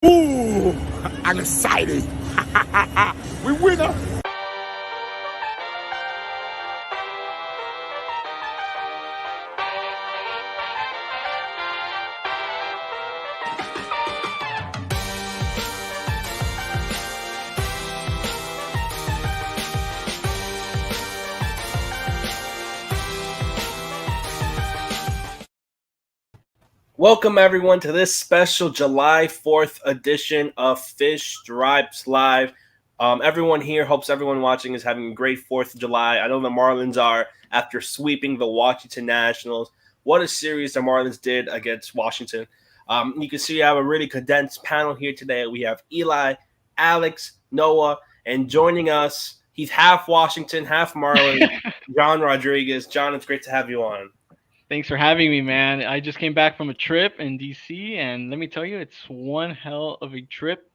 Ooh, I'm excited. We winner. Welcome, everyone, to this special July 4th edition of Fish Stripes Live. Everyone here hopes everyone watching is having a great 4th of July. I know the Marlins are after sweeping the Washington Nationals. What a series the Marlins did against Washington. You can see we have a really condensed panel here today. We have Eli, Alex, Noah, and joining us, he's half Washington, half Marlins, John Rodriguez. John, it's great to have you on. Thanks for having me, man. I just came back from a trip in DC, and let me tell you, it's one hell of a trip.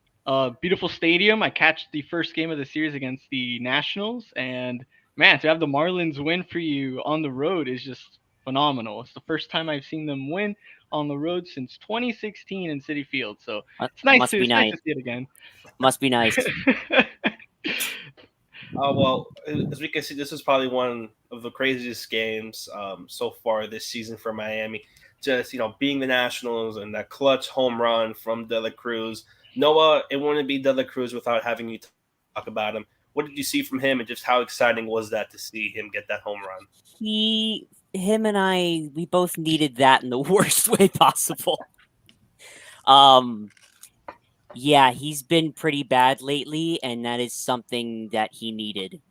Beautiful stadium. I catched the first game of the series against the Nationals, and man, to have the Marlins win for you on the road is just phenomenal. It's the first time I've seen them win on the road since 2016 in Citi Field, so it's nice to see it again. Must be nice. Well, as we can see, this is probably one of the craziest games so far this season for Miami. Just, being the Nationals and that clutch home run from De La Cruz. Noah, it wouldn't be De La Cruz without having you talk about him. What did you see from him, and just how exciting was that to see him get that home run? Him and I, we both needed that in the worst way possible. Yeah, he's been pretty bad lately, and that is something that he needed.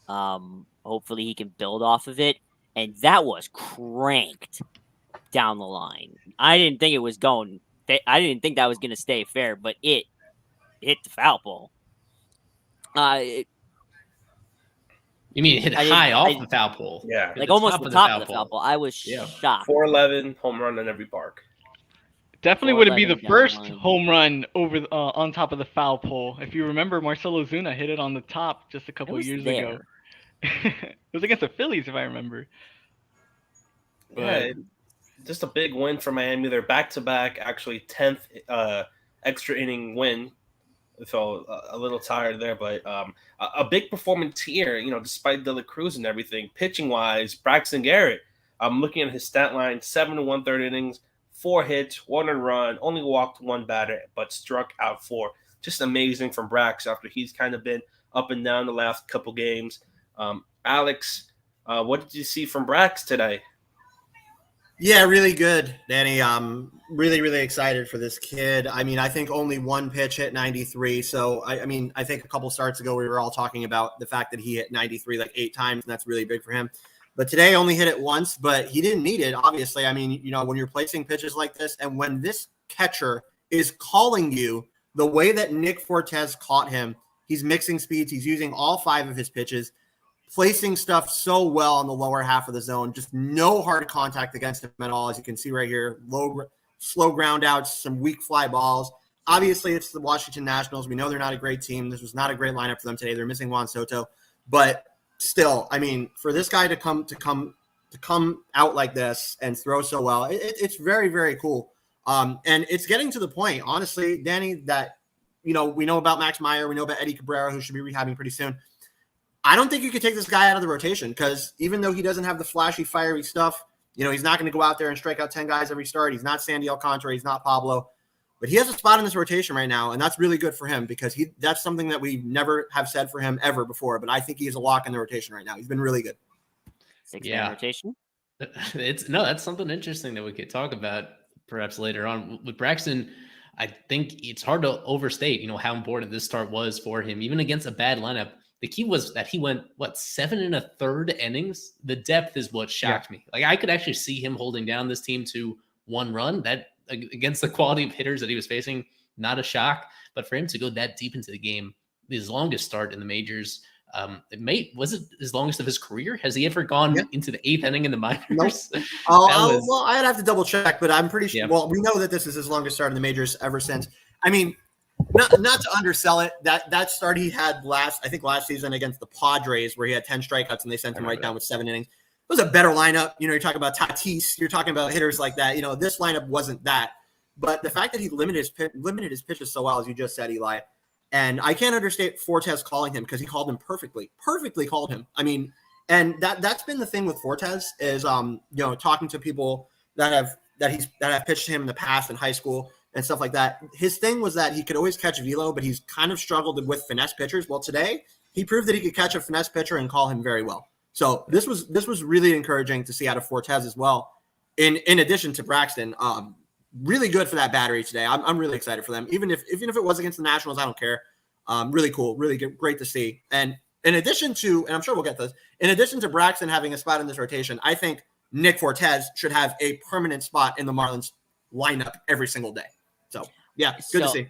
Hopefully he can build off of it. And that was cranked down the line. I didn't think it was going. I didn't think that was going to stay fair, but it hit the foul pole. You mean it hit high off the foul pole? Yeah, like almost the top of the foul pole. I was shocked. 411 home run in every park. Definitely wouldn't be the first home run over on top of the foul pole. If you remember, Marcell Ozuna hit it on the top just a couple of years ago. It was against the Phillies, if I remember. Yeah, just a big win for Miami. They're back-to-back, actually 10th extra inning win. So a little tired there, but a big performance here, despite De La Cruz and everything. Pitching-wise, Braxton Garrett, I'm looking at his stat line, 7 1/3 innings, 4 hits, 1 run, only walked 1 batter, but struck out 4. Just amazing from Brax after he's kind of been up and down the last couple games. Alex, what did you see from Brax today? Yeah, really good, Danny. Really, really excited for this kid. I mean, I think only one pitch hit 93. So, I think a couple starts ago we were all talking about the fact that he hit 93 like 8 times, and that's really big for him. But today only hit it once, but he didn't need it, obviously. I mean, when you're placing pitches like this, and when this catcher is calling you the way that Nick Fortes caught him, he's mixing speeds. He's using all 5 of his pitches, placing stuff so well on the lower half of the zone. Just no hard contact against him at all, as you can see right here. Slow ground outs, some weak fly balls. Obviously, it's the Washington Nationals. We know they're not a great team. This was not a great lineup for them today. They're missing Juan Soto, but still, I mean, for this guy to come out like this and throw so well, it's very, very cool. And it's getting to the point, honestly, Danny, that we know about Max Meyer, we know about Eddie Cabrera, who should be rehabbing pretty soon. I don't think you could take this guy out of the rotation, because even though he doesn't have the flashy, fiery stuff, he's not going to go out there and strike out 10 guys every start. He's not Sandy Alcantara, he's not Pablo. But he has a spot in this rotation right now, and that's really good for him, because that's something that we never have said for him ever before. But I think he's a lock in the rotation right now. He's been really good. 6-man rotation. That's something interesting that we could talk about perhaps later on. With Braxton, I think it's hard to overstate, how important this start was for him, even against a bad lineup. The key was that he went 7 1/3 innings. The depth is what shocked me. Like, I could actually see him holding down this team to 1 run. That, against the quality of hitters that he was facing, not a shock. But for him to go that deep into the game, his longest start in the majors, Was it his longest of his career? Has he ever gone into the 8th inning in the minors? Nope. Well, I'd have to double check, but I'm pretty sure. Yeah. Well, we know that this is his longest start in the majors ever since. I mean, not to undersell it, that start he had last season against the Padres, where he had 10 strikeouts and they sent him right down with 7 innings. It was a better lineup. You're talking about Tatis, you're talking about hitters like that. This lineup wasn't that. But the fact that he limited his pitches so well, as you just said, Eli, and I can't understand Fortes calling him, because he called him perfectly called him. I mean, and that's been the thing with Fortes is, talking to people that have pitched to him in the past in high school and stuff like that. His thing was that he could always catch velo, but he's kind of struggled with finesse pitchers. Well, today he proved that he could catch a finesse pitcher and call him very well. So this was really encouraging to see out of Fortes as well. In addition to Braxton, really good for that battery today. I'm really excited for them. Even if it was against the Nationals, I don't care. Really cool, really good, great to see. And in addition to, and I'm sure we'll get this, in addition to Braxton having a spot in this rotation, I think Nick Fortes should have a permanent spot in the Marlins lineup every single day. So yeah, good to see.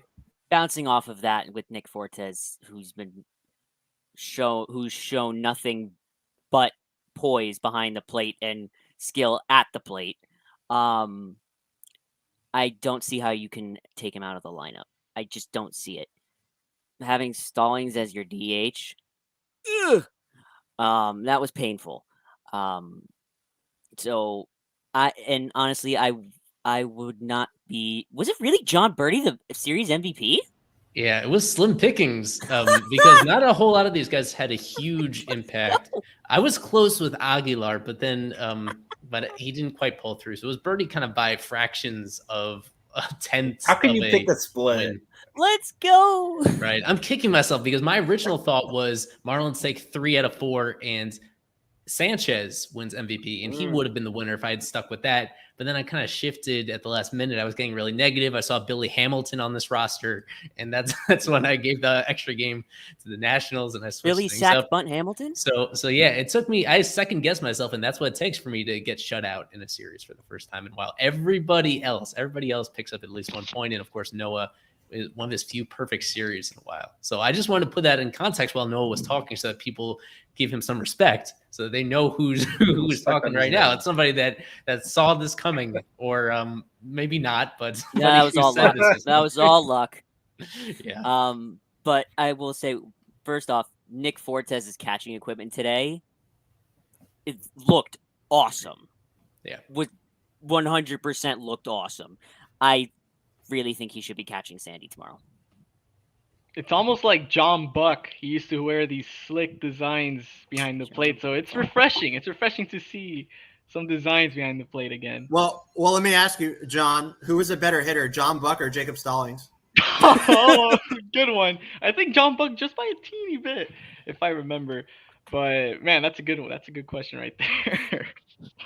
Bouncing off of that with Nick Fortes, who's shown nothing but poise behind the plate and skill at the plate. I don't see how you can take him out of the lineup. I just don't see it. Having Stallings as your DH, that was painful. So honestly, I would not be. Was it really John Birdie, the series MVP? Yeah, it was slim pickings because not a whole lot of these guys had a huge impact. I was close with Aguilar, but then but he didn't quite pull through. So it was Birdie kind of by fractions of a tenth. How can you pick the split? Win. Let's go. Right. I'm kicking myself because my original thought was Marlins take 3 out of 4 and Sanchez wins MVP, and he would have been the winner if I had stuck with that. But then I kind of shifted at the last minute. I was getting really negative. I saw Billy Hamilton on this roster, and that's when I gave the extra game to the Nationals, and I switched Billy things sacked up. Bunt Hamilton? So yeah, it took me. I second guessed myself, and that's what it takes for me to get shut out in a series for the first time in a while. Everybody else picks up at least 1 point, and of course Noah is one of his few perfect series in a while. So I just wanted to put that in context while Noah was talking, so that people give him some respect, so they know who's talking right now. It's somebody that saw this coming, or maybe not, but yeah, that was all luck. That was all luck. Yeah. But I will say, first off, Nick Fortes' catching equipment today, it looked awesome. Yeah. With 100% looked awesome. I really think he should be catching Sandy tomorrow. It's almost like John Buck. He used to wear these slick designs behind the plate, so it's refreshing. It's refreshing to see some designs behind the plate again. Well, let me ask you, John, who is a better hitter, John Buck or Jacob Stallings? Oh, good one. I think John Buck just by a teeny bit, if I remember. But man, that's a good one. That's a good question right there.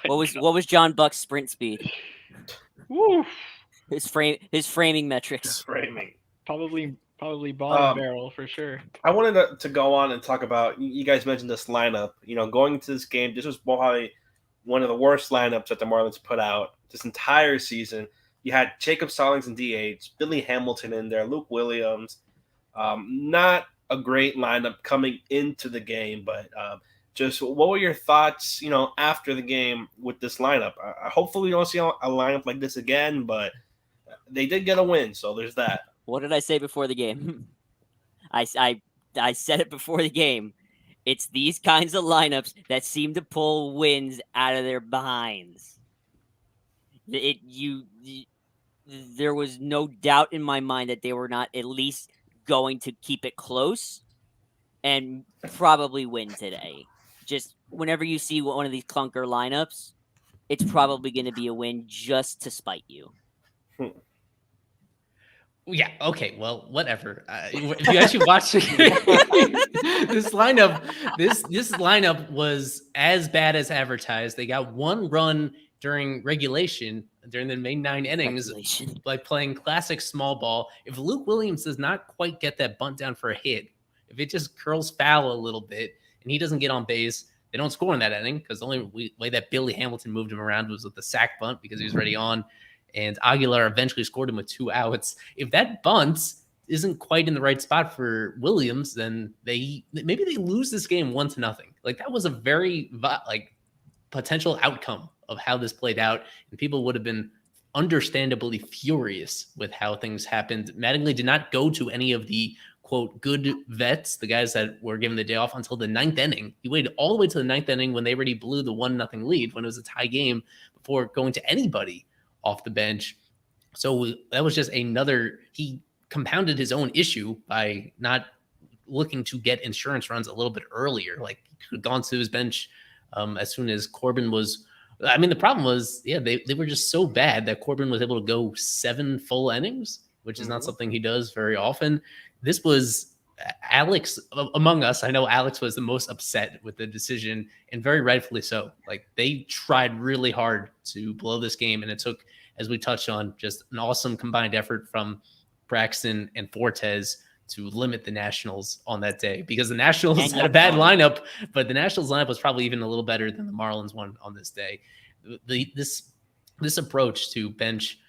What was John Buck's sprint speed? Woo. His framing metrics. Framing. Probably bottom barrel for sure. I wanted to go on and talk about, you guys mentioned this lineup. Going into this game, this was probably one of the worst lineups that the Marlins put out this entire season. You had Jacob Stallings in DH, Billy Hamilton in there, Luke Williams. Not a great lineup coming into the game, but just what were your thoughts, after the game with this lineup? Hopefully we don't see a lineup like this again, but they did get a win, so there's that. What did I say before the game? I said it before the game. It's these kinds of lineups that seem to pull wins out of their behinds. There was no doubt in my mind that they were not at least going to keep it close and probably win today. Just whenever you see one of these clunker lineups, it's probably going to be a win just to spite you. Yeah. Okay. Well, whatever. If you actually watch this lineup, this lineup was as bad as advertised. They got 1 run during regulation during the main 9 innings by playing classic small ball. If Luke Williams does not quite get that bunt down for a hit, if it just curls foul a little bit and he doesn't get on base, they don't score in that inning, because the only way that Billy Hamilton moved him around was with the sack bunt because he was already on. And Aguilar eventually scored him with 2 outs. If that bunt isn't quite in the right spot for Williams, then maybe they lose this game 1-0. Like that was a very potential outcome of how this played out, and people would have been understandably furious with how things happened. Mattingly did not go to any of the quote good vets, the guys that were given the day off, until the 9th inning. He waited all the way to the 9th inning when they already blew the 1-0 lead, when it was a tie game, before going to anybody off the bench. So that was just he compounded his own issue by not looking to get insurance runs a little bit earlier. Like he could have gone to his bench as soon as Corbin was. I mean, the problem was, they were just so bad that Corbin was able to go 7 full innings, which is not something he does very often. This was Alex among us. I know Alex was the most upset with the decision, and very rightfully so. Like they tried really hard to blow this game, and it took, as we touched on, just an awesome combined effort from Braxton and Fortes to limit the Nationals on that day, because the Nationals had a bad lineup, but the Nationals lineup was probably even a little better than the Marlins one on this day. This approach to bench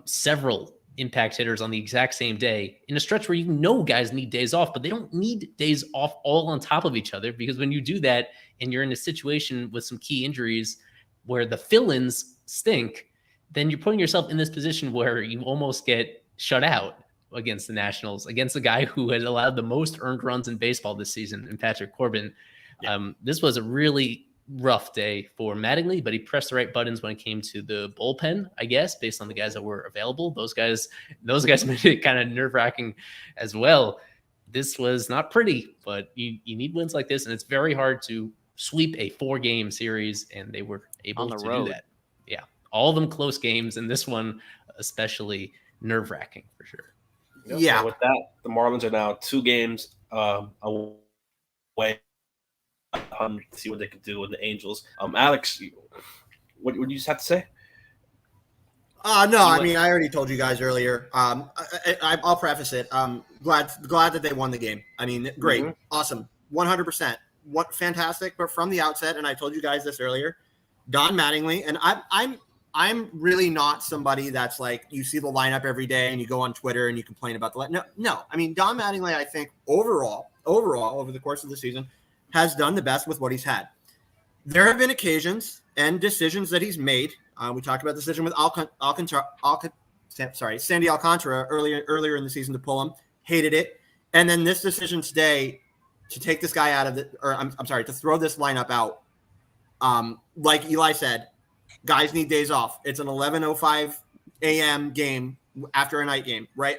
several impact hitters on the exact same day in a stretch where guys need days off, but they don't need days off all on top of each other, because when you do that and you're in a situation with some key injuries where the fill-ins stink, then you're putting yourself in this position where you almost get shut out against the Nationals, against the guy who has allowed the most earned runs in baseball this season, in Patrick Corbin. Yeah. This was a really rough day for Mattingly, but he pressed the right buttons when it came to the bullpen, I guess, based on the guys that were available. Those guys made it kind of nerve-wracking as well. This was not pretty, but you need wins like this, and it's very hard to sweep a 4-game series, and they were able to do that. Yeah, all of them close games, and this one especially nerve-wracking for sure. Yeah. So with that, the Marlins are now 2 games away. See what they can do with the Angels. Alex, what do you just have to say? No, I mean, I already told you guys earlier. I'll preface it. Glad that they won the game. I mean, great, awesome, 100%, fantastic. But from the outset, and I told you guys this earlier, Don Mattingly, and I'm really not somebody that's like, you see the lineup every day and you go on Twitter and you complain about the lineup. No. I mean, Don Mattingly, I think overall over the course of the season, has done the best with what he's had. There have been occasions and decisions that he's made. We talked about the decision with Sandy Alcantara earlier in the season to pull him. Hated it. And then this decision today to take this guy out of to throw this lineup out. Like Eli said, guys need days off. It's an 11:05 a.m. game after a night game, right?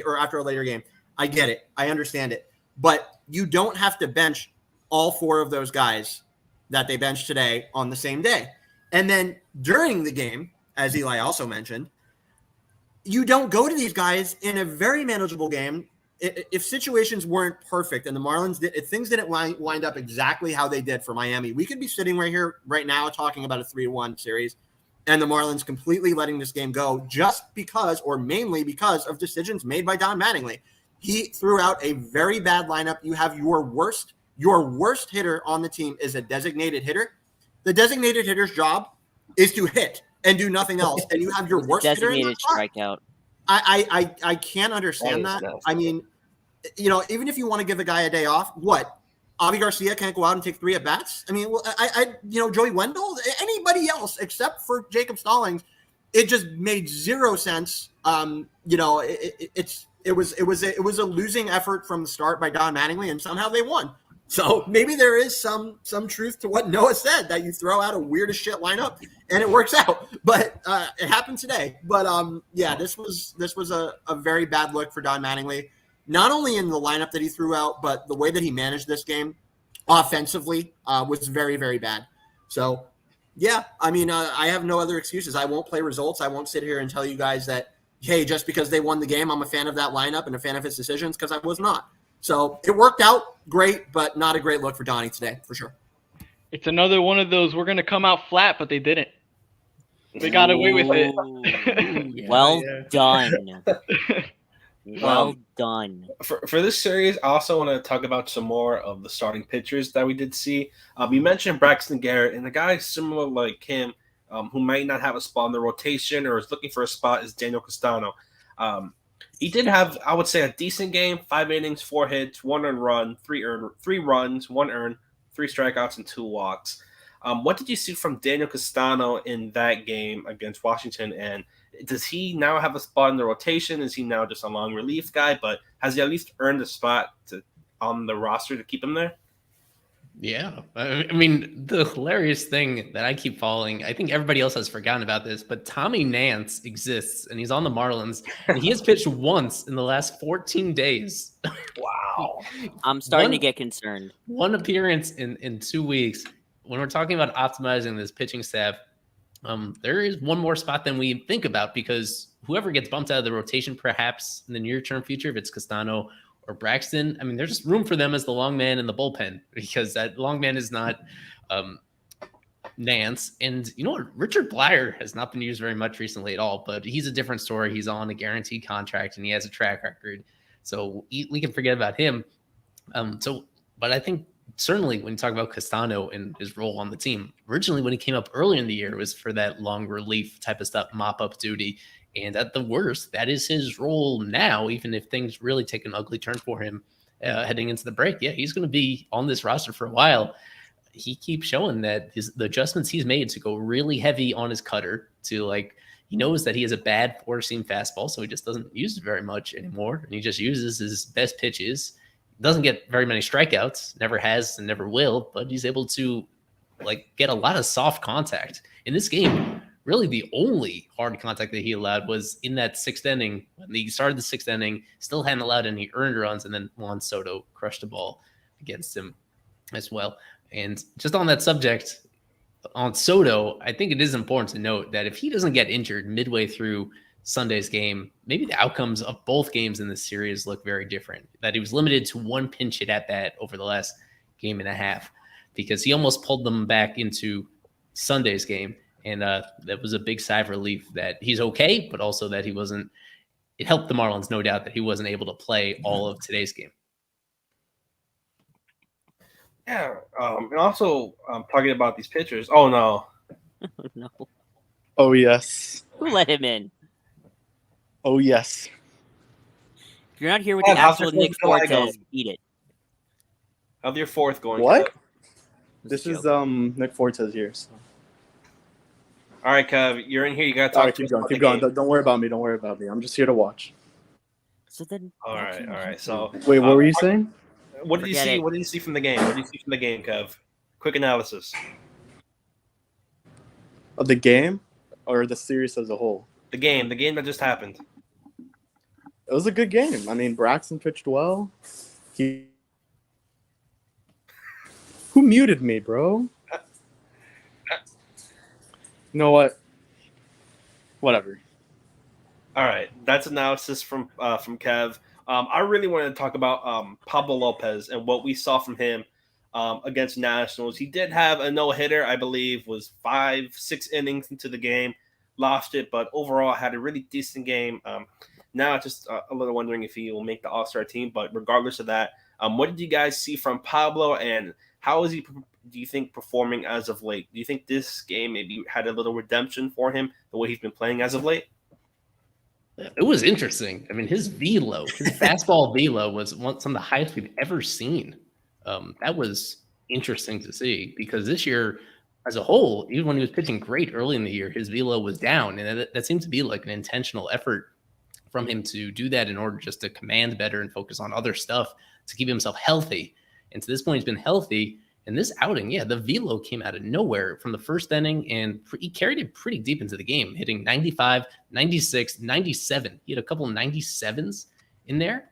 Or after a later game. I get it. I understand it. But you don't have to bench all 4 of those guys that they benched today on the same day. And then during the game, as Eli also mentioned, you don't go to these guys in a very manageable game. If situations weren't perfect and the Marlins if things didn't wind up exactly how they did for Miami, we could be sitting right here right now talking about a 3-1 series and the Marlins completely letting this game go just because, or mainly because, of decisions made by Don Mattingly. He threw out a very bad lineup. You have your worst hitter on the team is a designated hitter. The designated hitter's job is to hit and do nothing else. And you have your worst hitter in the strikeout. I can't understand that. I mean, even if you want to give a guy a day off, what? Avi Garcia can't go out and take 3 at bats? I mean, well, Joey Wendell, anybody else except for Jacob Stallings, it just made zero sense. It was a losing effort from the start by Don Mattingly, and somehow they won. So maybe there is some truth to what Noah said, that you throw out a weird as shit lineup and it works out. But it happened today. But this was a very bad look for Don Mattingly, not only in the lineup that he threw out, but the way that he managed this game offensively was very, very bad. So yeah, I mean, I have no other excuses. I won't play results. I won't sit here and tell you guys that, hey, just because they won the game, I'm a fan of that lineup and a fan of his decisions, because I was not. So it worked out great, but not a great look for Donnie today, for sure. It's another one of those, we're going to come out flat, but they didn't. They got away with it. Done. Well done. For this series, I also want to talk about some more of the starting pitchers that we did see. You mentioned Braxton Garrett, and the guy similar like him, who might not have a spot in the rotation or is looking for a spot, is Daniel Castano. He did have, I would say, a decent game. 5 innings, 4 hits, 1 earned run, 3 runs, 1 earned, 3 strikeouts, and 2 walks. What did you see from Daniel Castano in that game against Washington? And does he now have a spot in the rotation? Is he now just a long relief guy? But has he at least earned a spot on the roster to keep him there? Yeah. I mean, the hilarious thing that I keep following, I think everybody else has forgotten about this, but Tommy Nance exists and he's on the Marlins and he has pitched once in the last 14 days. Wow. I'm starting to get concerned. One appearance in 2 weeks. When we're talking about optimizing this pitching staff, there is one more spot than we think about because whoever gets bumped out of the rotation, perhaps in the near-term future, if it's Castano or Braxton, I mean, there's just room for them as the long man in the bullpen because that long man is not Nance. And you know what? Richard Blyer has not been used very much recently at all, but he's a different story. He's on a guaranteed contract and he has a track record. So we can forget about him. But I think certainly when you talk about Castano and his role on the team, originally when he came up early in the year, it was for that long relief type of stuff, mop-up duty. And at the worst, that is his role now, even if things really take an ugly turn for him heading into the break. Yeah, he's going to be on this roster for a while. He keeps showing that the adjustments he's made to go really heavy on his cutter to he knows that he has a bad four-seam fastball, so he just doesn't use it very much anymore. And he just uses his best pitches. Doesn't get very many strikeouts, never has and never will, but he's able to get a lot of soft contact. In this game, really the only hard contact that he allowed was in that 6th inning. When he started the 6th inning, still hadn't allowed any earned runs, and then Juan Soto crushed the ball against him as well. And just on that subject, on Soto, I think it is important to note that if he doesn't get injured midway through Sunday's game, maybe the outcomes of both games in this series look very different. That he was limited to 1 pinch hit at bat over the last game and a half because he almost pulled them back into Sunday's game. And that was a big sigh of relief that he's okay, but also that he wasn't. It helped the Marlins, no doubt, that he wasn't able to play all of today's game. Yeah, and also talking about these pitchers. Oh no! No. Oh yes. Who let him in? Oh yes. If you're not here with the actual Nick Fortes, eat it. How's your 4th going? What? This is Nick Fortes here. So. All right, Kev, you're in here. You got to talk. All right, keep going. Don't worry about me. Don't worry about me. I'm just here to watch. So then. All right. So wait, what were you saying? What did you see? What did you see from the game? What did you see from the game, Kev? Quick analysis. Of the game, or the series as a whole? The game that just happened. It was a good game. I mean, Braxton pitched well. Who muted me, bro? You know what? Whatever. All right, that's analysis from Kev. I really wanted to talk about Pablo Lopez and what we saw from him against Nationals. He did have a no-hitter, I believe, was 5-6 innings into the game, lost it, but overall had a really decent game. Now just a little wondering if he will make the All-Star team, but regardless of that, what did you guys see from Pablo, and how is he, do you think, performing as of late? Do you think this game maybe had a little redemption for him, the way he's been playing as of late? It was interesting. I mean, his velo, his fastball velo was some of the highest we've ever seen. That was interesting to see because this year, as a whole, even when he was pitching great early in the year, his velo was down. And that seemed to be like an intentional effort from him to do that in order just to command better and focus on other stuff to keep himself healthy. And to this point, he's been healthy. And this outing, the velo came out of nowhere from the 1st inning, and he carried it pretty deep into the game, hitting 95, 96, 97. He had a couple of 97s in there.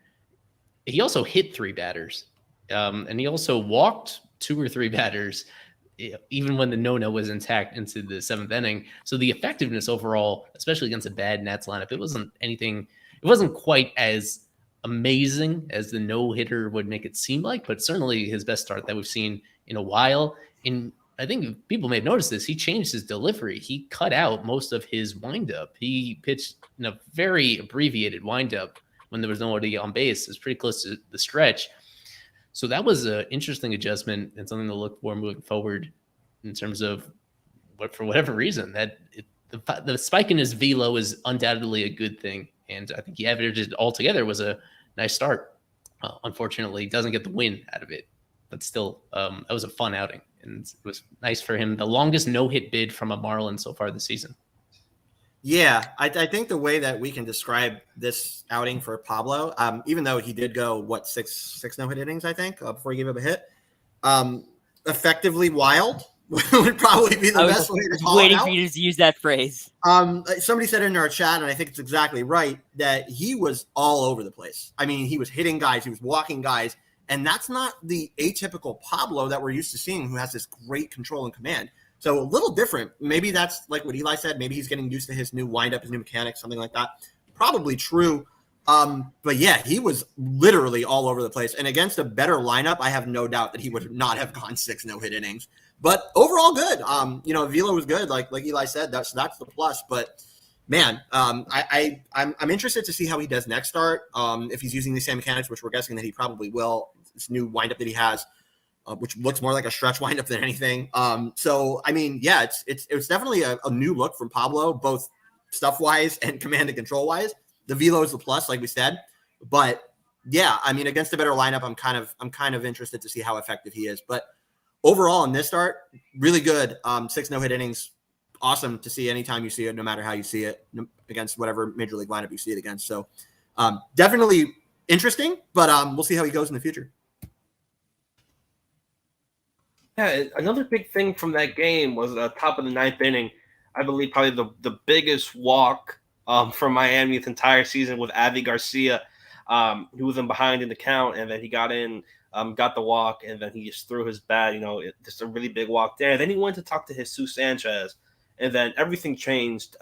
He also hit 3 batters, and he also walked 2 or 3 batters, even when the no-no was intact into the 7th inning. So the effectiveness overall, especially against a bad Nats lineup, it wasn't quite as amazing as the no-hitter would make it seem like, but certainly his best start that we've seen in a while. And I think people may have noticed this. He changed his delivery. He cut out most of his windup. He pitched in a very abbreviated windup when there was nobody on base. It was pretty close to the stretch. So that was an interesting adjustment and something to look for moving forward in terms of for whatever reason, the spike in his velo is undoubtedly a good thing. and I think he averaged altogether was a nice start. Unfortunately, doesn't get the win out of it, but still, that was a fun outing, and it was nice for him. The longest no-hit bid from a Marlin so far this season. Yeah, I think the way that we can describe this outing for Pablo, even though he did go, six no-hit innings, I think, before he gave up a hit, effectively wild would probably be the best way to call it out. Waiting for you to use that phrase. Somebody said in our chat, and I think it's exactly right, that he was all over the place. I mean, he was hitting guys, he was walking guys, and that's not the atypical Pablo that we're used to seeing, who has this great control and command. So a little different. Maybe that's like what Eli said. Maybe he's getting used to his new windup, his new mechanics, something like that. Probably true. But yeah, he was literally all over the place. And against a better lineup, I have no doubt that he would not have gone 6 no-hit innings. But overall, good. Vila was good, like Eli said. That's the plus. But man, I'm interested to see how he does next start. If he's using the same mechanics, which we're guessing that he probably will. This new windup that he has. Which looks more like a stretch windup than anything. So I mean, yeah, it's definitely a new look from Pablo, both stuff wise and command and control wise. The velo is the plus, like we said, but yeah, I mean, against a better lineup, I'm kind of interested to see how effective he is. But overall, in this start, really good. 6 no-hit innings, awesome to see anytime you see it, no matter how you see it against whatever major league lineup you see it against. So definitely interesting, but we'll see how he goes in the future. Yeah, another big thing from that game was top of the 9th inning. I believe probably the biggest walk from Miami this entire season with Avi Garcia, who was in behind in the count, and then he got in, got the walk, and then he just threw his bat. Just a really big walk there. And then he went to talk to Jesus Sanchez, and then everything changed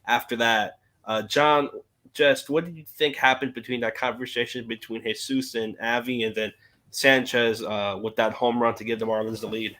after that. John, just what did you think happened between that conversation between Jesus and Avi, and then Sanchez with that home run to give the Marlins the lead?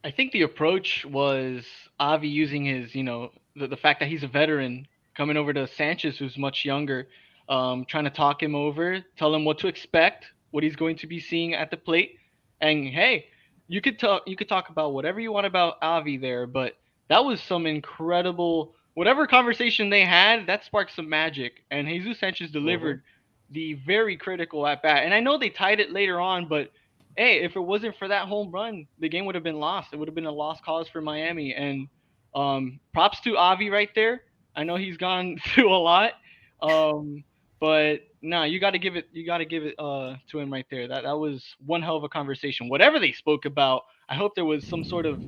I think the approach was Avi using his, the fact that he's a veteran, coming over to Sanchez, who's much younger, trying to talk him over, tell him what to expect, what he's going to be seeing at the plate. And hey, you could talk about whatever you want about Avi there, but that was some incredible, whatever conversation they had, that sparked some magic. And Jesus Sanchez delivered the very critical at bat. And I know they tied it later on, but hey, if it wasn't for that home run, the game would have been lost. It would have been a lost cause for Miami. And props to Avi right there. I know he's gone through a lot, but no, you got to give it to him right there. That was one hell of a conversation. Whatever they spoke about, I hope there was some sort of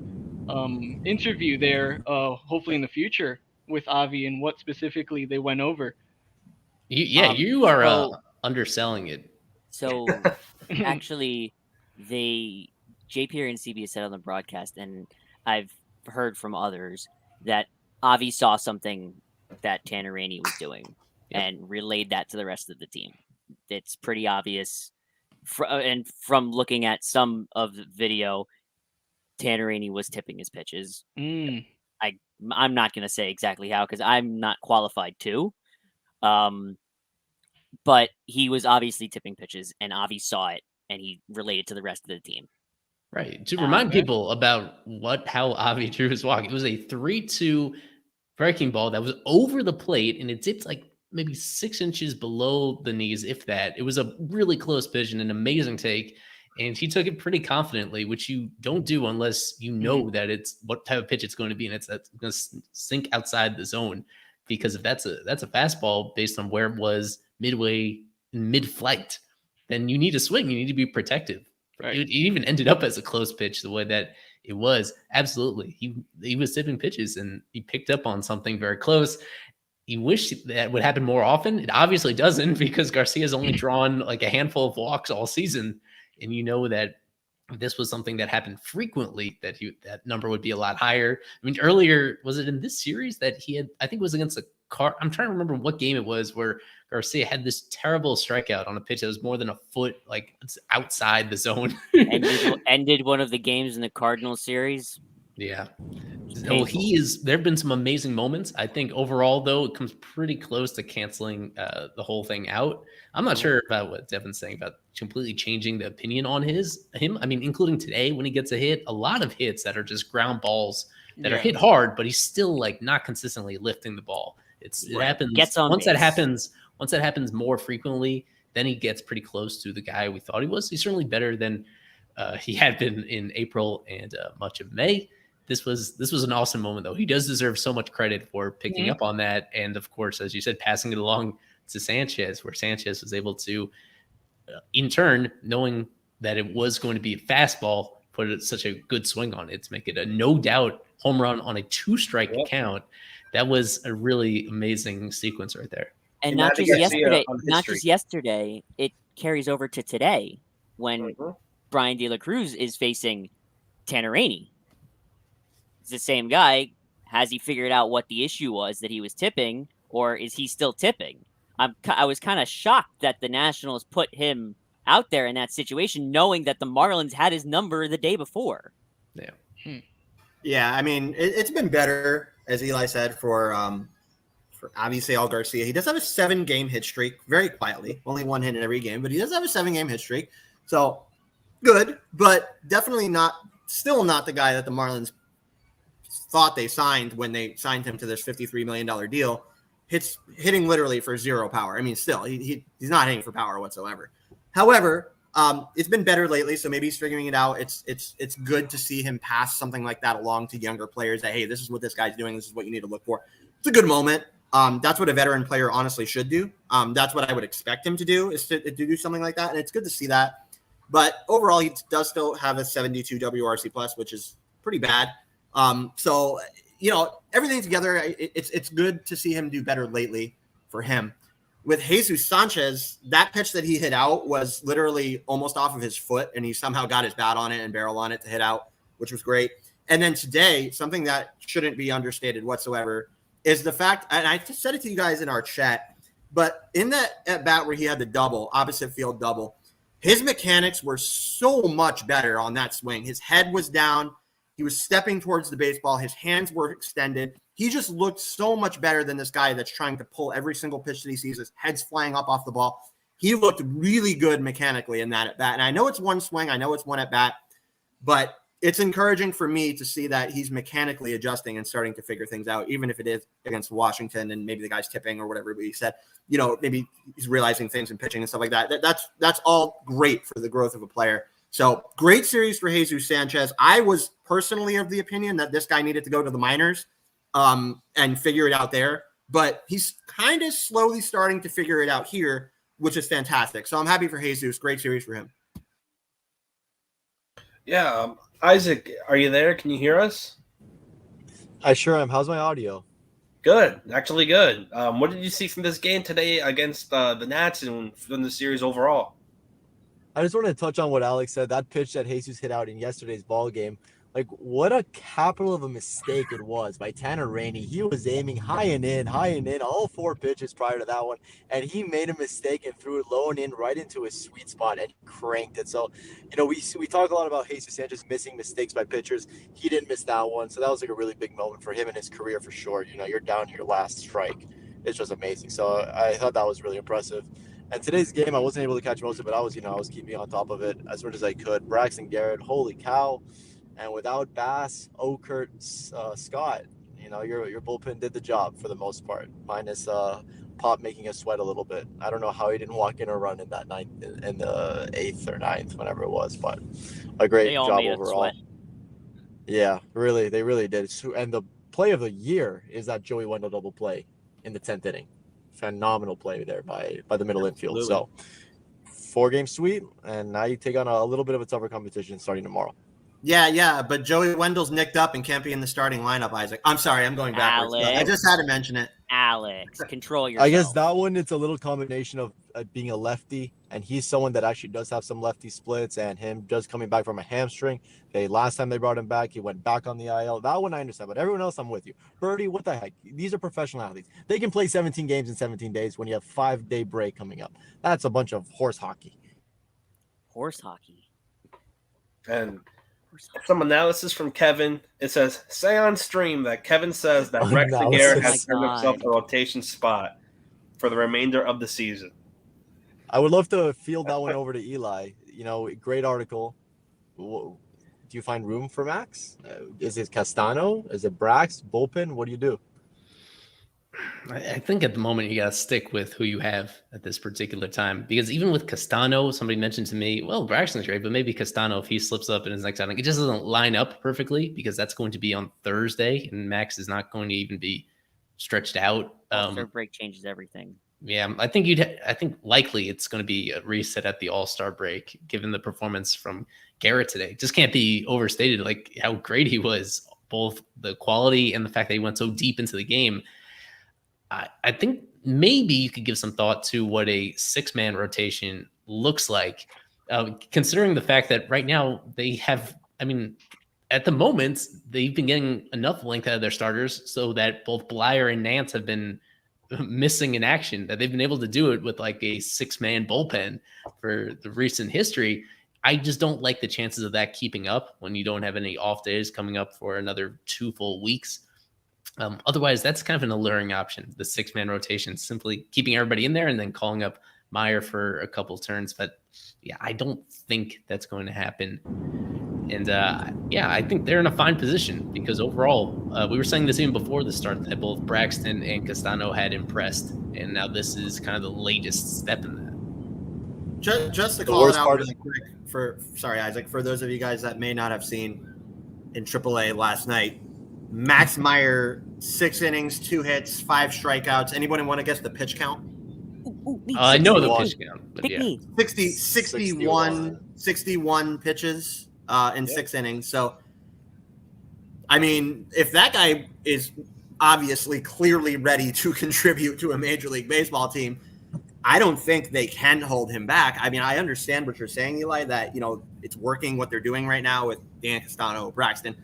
interview there, hopefully in the future with Avi and what specifically they went over. You are underselling it. So actually, JP and CB said on the broadcast, and I've heard from others that Avi saw something that Tanner Rainey was doing and relayed that to the rest of the team. It's pretty obvious. And from looking at some of the video, Tanner Rainey was tipping his pitches. I'm not going to say exactly how, because I'm not qualified to. But he was obviously tipping pitches, and Avi saw it, and he relayed to the rest of the team. Right. To remind people about how Avi drew his walk, it was a 3-2 breaking ball that was over the plate, and it dipped like maybe 6 inches below the knees, if that. It was a really close pitch and an amazing take, and he took it pretty confidently, which you don't do unless you know that it's what type of pitch it's going to be, and it's going to sink outside the zone. Because if that's a fastball based on where it was midway in mid-flight, then you need to swing. You need to be protective. Right. It even ended up as a close pitch the way that it was. Absolutely. He was tipping pitches, and he picked up on something very close. You wish that would happen more often. It obviously doesn't, because Garcia's only drawn like a handful of walks all season. And you know that if this was something that happened frequently, that number would be a lot higher. I mean, earlier, was it in this series that he had, I think it was against the I'm trying to remember what game it was where Garcia had this terrible strikeout on a pitch that was more than a foot, like it's outside the zone. ended one of the games in the Cardinals series. Yeah. Well, there have been some amazing moments. I think overall, though, it comes pretty close to canceling the whole thing out. I'm not sure about what Devin's saying about completely changing the opinion on him. I mean, including today when he gets a hit, a lot of hits that are just ground balls that are hit hard, but he's still like not consistently lifting the ball. It happens Gets on once that base. happens. Once that happens more frequently, then he gets pretty close to the guy we thought he was. He's certainly better than he had been in April and much of May. This was an awesome moment, though. He does deserve so much credit for picking up on that, and of course, as you said, passing it along to Sanchez, where Sanchez was able to, in turn, knowing that it was going to be a fastball, put such a good swing on it to make it a no doubt home run on a 2-strike count. That was a really amazing sequence right there. And not just yesterday, it carries over to today when Brian De La Cruz is facing Tanner Rainey. It's the same guy. Has he figured out what the issue was that he was tipping, or is he still tipping? I was kind of shocked that the Nationals put him out there in that situation, knowing that the Marlins had his number the day before. Yeah. Yeah, I mean, it's been better, as Eli said, for obviously Al Garcia. He does have a 7-game hit streak, very quietly, only 1 hit in every game, but he does have a 7-game hit streak. So good, but definitely still not the guy that the Marlins thought they signed when they signed him to this $53 million deal. Hitting literally for 0 power. I mean, still, he's not hitting for power whatsoever. However, it's been better lately, so maybe he's figuring it out. It's good to see him pass something like that along to younger players that, hey, this is what this guy's doing. This is what you need to look for. It's a good moment. That's what a veteran player honestly should do. That's what I would expect him to do, is to do something like that, and it's good to see that. But overall, he does still have a 72 WRC plus, which is pretty bad. So, everything together, it's good to see him do better lately for him. With Jesus Sanchez, that pitch that he hit out was literally almost off of his foot, and he somehow got his bat on it and barrel on it to hit out, which was great. And then today, something that shouldn't be understated whatsoever is the fact, and I just said it to you guys in our chat, but in that at bat where he had the double, opposite field double, his mechanics were so much better on that swing. His head was down. He was stepping towards the baseball. His hands were extended. He just looked so much better than this guy that's trying to pull every single pitch that he sees. His head's flying up off the ball. He looked really good mechanically in that at bat. And I know it's one swing. I know it's one at bat. But it's encouraging for me to see that he's mechanically adjusting and starting to figure things out, even if it is against Washington and maybe the guy's tipping or whatever he said. Maybe he's realizing things in pitching and stuff like that. That's all great for the growth of a player. So great series for Jesus Sanchez. I was personally of the opinion that this guy needed to go to the minors and figure it out there. But he's kind of slowly starting to figure it out here, which is fantastic. So I'm happy for Jesus. Great series for him. Yeah. Isaac, are you there? Can you hear us? I sure am. How's my audio? Good. Actually good. What did you see from this game today against the Nats and from the series overall? I just wanted to touch on what Alex said. That pitch that Jesus hit out in yesterday's ball game, like what a capital of a mistake it was by Tanner Rainey. He was aiming high and in, all 4 pitches prior to that one, and he made a mistake and threw it low and in right into his sweet spot and cranked it. So, we talk a lot about Jesus Sanchez missing mistakes by pitchers. He didn't miss that one, so that was like a really big moment for him in his career for sure. You're down to your last strike. It's just amazing. So I thought that was really impressive. And today's game, I wasn't able to catch most of it. I was keeping on top of it as much as I could. Braxton Garrett, holy cow. And without Bass, Okert, Scott, your bullpen did the job for the most part, minus Pop making us sweat a little bit. I don't know how he didn't walk in a run in that in the 8th or 9th, whenever it was, but a great job overall. Yeah, really, they really did. And the play of the year is that Joey Wendell double play in the 10th inning. Phenomenal play there by the middle infield. So 4-game sweep, and now you take on a little bit of a tougher competition starting tomorrow. Yeah, but Joey Wendell's nicked up and can't be in the starting lineup, Isaac. I'm sorry, I'm going backwards. I just had to mention it. Alex, control yourself. I guess that one, it's a little combination of being a lefty, and he's someone that actually does have some lefty splits, and him just coming back from a hamstring. Last time they brought him back, he went back on the IL. That one I understand, but everyone else, I'm with you. Birdie, what the heck? These are professional athletes. They can play 17 games in 17 days when you have 5-day break coming up. That's a bunch of horse hockey. Horse hockey. And some analysis from Kevin. It says, say on stream that Kevin says that Rex Garrett has earned himself a rotation spot for the remainder of the season. I would love to field that one over to Eli. Great article. Do you find room for Max? Is it Castano? Is it Brax? Bullpen? What do you do? I think at the moment you got to stick with who you have at this particular time, because even with Castano, somebody mentioned to me, well, Braxton's great, but maybe Castano, if he slips up in his next outing, it just doesn't line up perfectly because that's going to be on Thursday and Max is not going to even be stretched out. All-Star break changes everything. Yeah, I think likely it's going to be a reset at the All-Star break, given the performance from Garrett today. It just can't be overstated, like how great he was, both the quality and the fact that he went so deep into the game. I think maybe you could give some thought to what a 6-man rotation looks like, considering the fact that right now they have, at the moment, they've been getting enough length out of their starters so that both Blyer and Nance have been missing in action, that they've been able to do it with like a 6-man bullpen for the recent history. I just don't like the chances of that keeping up when you don't have any off days coming up for another 2 full weeks. Otherwise, that's kind of an alluring option, the 6-man rotation, simply keeping everybody in there and then calling up Meyer for a couple turns. But yeah, I don't think that's going to happen. And I think they're in a fine position because overall, we were saying this even before the start, that both Braxton and Castano had impressed. And now this is kind of the latest step in that. Just to call it out really quick, Isaac, for those of you guys that may not have seen in AAA last night, Max Meyer, 6 innings, 2 hits, 5 strikeouts. Anybody want to guess the pitch count? I know the pitch count. But yeah. 61 pitches in 6 innings. So, if that guy is obviously clearly ready to contribute to a Major League Baseball team, I don't think they can hold him back. I understand what you're saying, Eli, that, it's working what they're doing right now with Dan Castano, Braxton.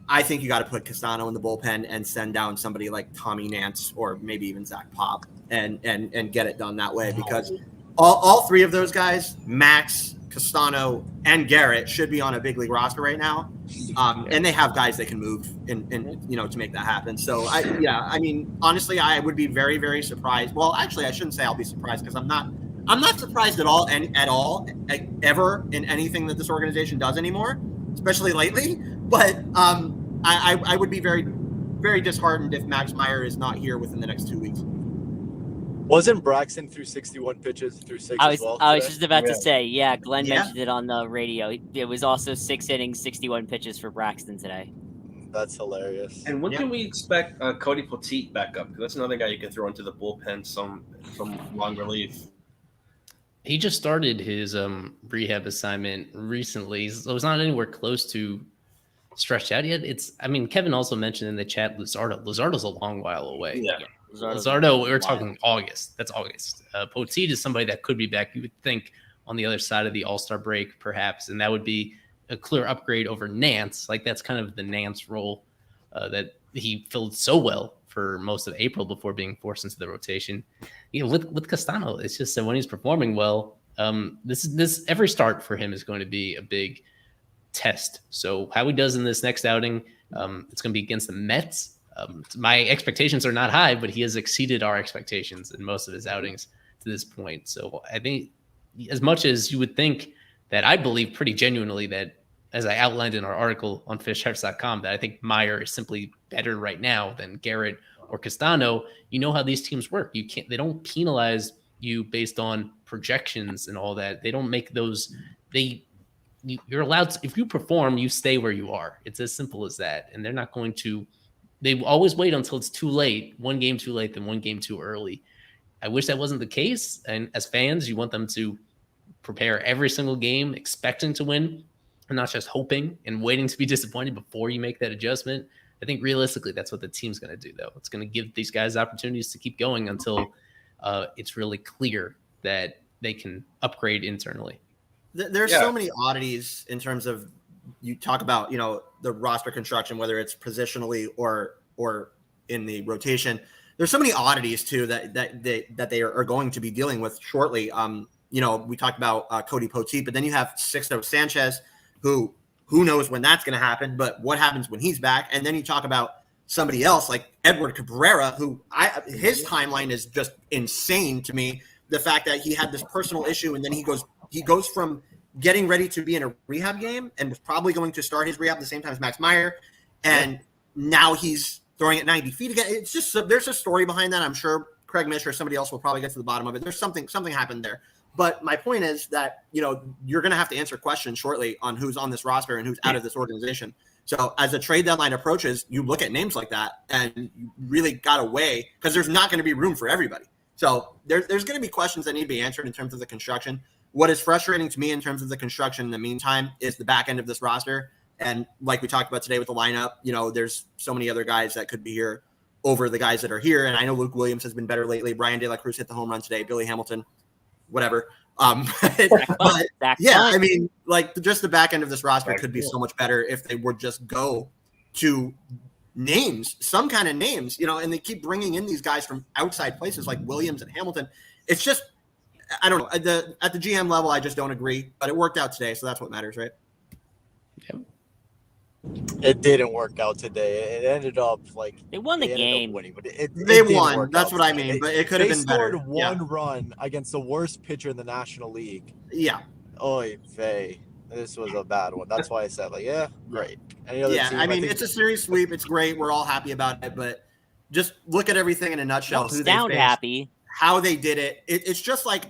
I think you got to put Castano in the bullpen and send down somebody like Tommy Nance or maybe even Zach Pop and get it done that way, because all 3 of those guys, Max, Castano, and Garrett, should be on a big league roster right now. And they have guys they can move and to make that happen. So honestly, I would be very, very surprised. Well, actually, I shouldn't say I'll be surprised, because I'm not surprised at all ever in anything that this organization does anymore, especially lately. But I would be very, very disheartened if Max Meyer is not here within the next 2 weeks. Wasn't Braxton through 61 pitches through 6 as well? I was just about to say, Glenn mentioned it on the radio. It was also 6 innings, 61 pitches for Braxton today. That's hilarious. And when can we expect Cody Poteet back up? Because that's another guy you can throw into the bullpen some long relief. He just started his rehab assignment recently, so it's not anywhere close to stretched out yet. Kevin also mentioned in the chat Luzardo. Luzardo's a long while away. Yeah. Luzardo, we were talking August. That's August. Poteet is somebody that could be back, you would think, on the other side of the All-Star break, perhaps, and that would be a clear upgrade over Nance. Like, that's kind of the Nance role that he filled so well for most of April before being forced into the rotation. With Castano, it's just that when he's performing well, this every start for him is going to be a big test. So how he does in this next outing, it's going to be against the Mets. My expectations are not high, but he has exceeded our expectations in most of his outings to this point. So I think, as much as you would think that, I believe pretty genuinely that, as I outlined in our article on fishhearts.com, that I think Meyer is simply better right now than Garrett or Castano. You know how these teams work. They don't penalize you based on projections and all that. They don't make those. You're allowed to, if you perform, you stay where you are. It's as simple as that. And they're not going to. They always wait until it's too late. One game too late, then one game too early. I wish that wasn't the case. And as fans, you want them to prepare every single game expecting to win, and not just hoping and waiting to be disappointed before you make that adjustment. I think realistically, that's what the team's going to do, though. It's going to give these guys opportunities to keep going until it's really clear that they can upgrade internally. There's so many oddities in terms of, you talk about, the roster construction, whether it's positionally or in the rotation. There's so many oddities too that they are going to be dealing with shortly. We talked about Cody Poteet, but then you have Sixto Sanchez, who knows when that's going to happen, but what happens when he's back? And then you talk about somebody else like Edward Cabrera, who his timeline is just insane to me. The fact that he had this personal issue, and then he goes from getting ready to be in a rehab game and was probably going to start his rehab at the same time as Max Meyer, and now he's throwing it 90 feet again. It's just there's a story behind that. I'm sure Craig Mish or somebody else will probably get to the bottom of it. There's something happened there. But my point is that, you're going to have to answer questions shortly on who's on this roster and who's out of this organization. So as the trade deadline approaches, you look at names like that and you really got to weigh, because there's not going to be room for everybody. So there's going to be questions that need to be answered in terms of the construction. What is frustrating to me in terms of the construction in the meantime is the back end of this roster. And like we talked about today with the lineup, there's so many other guys that could be here over the guys that are here. And I know Luke Williams has been better lately. Brian De La Cruz hit the home run today. Billy Hamilton, whatever. But yeah, I mean, like just the back end of this roster could be so much better if they would just go to names, some kind of names, and they keep bringing in these guys from outside places like Williams and Hamilton. It's just, I don't know. At the GM level, I just don't agree, but it worked out today. So that's what matters, right? Yep. It didn't work out today. It ended up like they won the game. Winning, but they won. That's what I mean. But it could have been better. They scored one run against the worst pitcher in the National League. Yeah. Oy vey. This was a bad one. That's why I said, great. Any other team, I mean, it's a series sweep. It's great. We're all happy about it. But just look at everything in a nutshell. Sound happy. How they did it. It's just like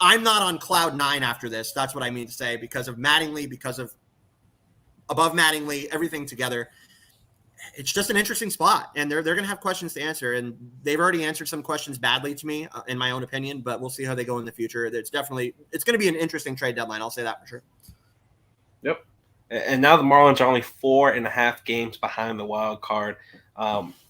I'm not on cloud 9 after this. That's what I mean to say, because of Mattingly, because of above Mattingly, everything together. It's just an interesting spot, and they're going to have questions to answer, and they've already answered some questions badly to me, in my own opinion, but we'll see how they go in the future. It's going to be an interesting trade deadline. I'll say that for sure. Yep. And now the Marlins are only 4.5 games behind the wild card,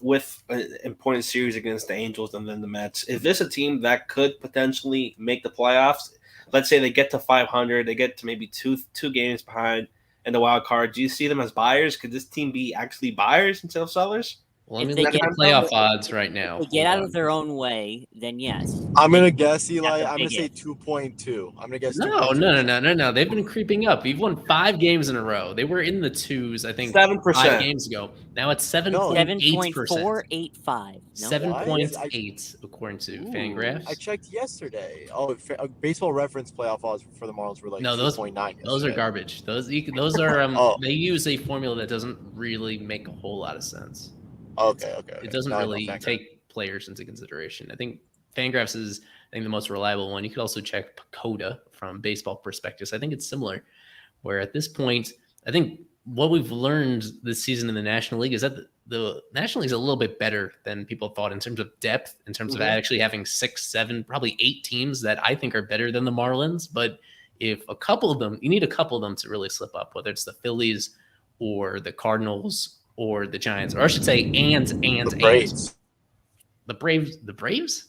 with an important series against the Angels and then the Mets. Is this a team that could potentially make the playoffs? Let's say they get to 500, they get to maybe two games behind in the wild card. Do you see them as buyers? Could this team be actually buyers instead of sellers? Well, let me look at the playoff odds right now. If they get out of their own way, then yes. I'm going to guess, Eli. I'm going to say 2.2. I'm going to guess No. They've been creeping up. We've won 5 games in a row. They were in the 2s, I think, 7%. 5 games ago. Now it's 7.8%. 7.485. 7.8 according to Fangraphs. I checked yesterday. Baseball Reference playoff odds for the Marlins were like 2.9. Those are garbage. Those are they use a formula that doesn't really make a whole lot of sense. Okay. It doesn't really take players into consideration. I think Fangraphs is, the most reliable one. You could also check PECOTA from Baseball Prospectus. I think it's similar, where at this point, I think what we've learned this season in the National League is that the National League is a little bit better than people thought in terms of depth, in terms of actually having 6, 7, probably 8 teams that I think are better than the Marlins. But if a couple of them, you need a couple of them to really slip up, whether it's the Phillies or the Cardinals or the Giants, or I should say, the Braves. The Braves?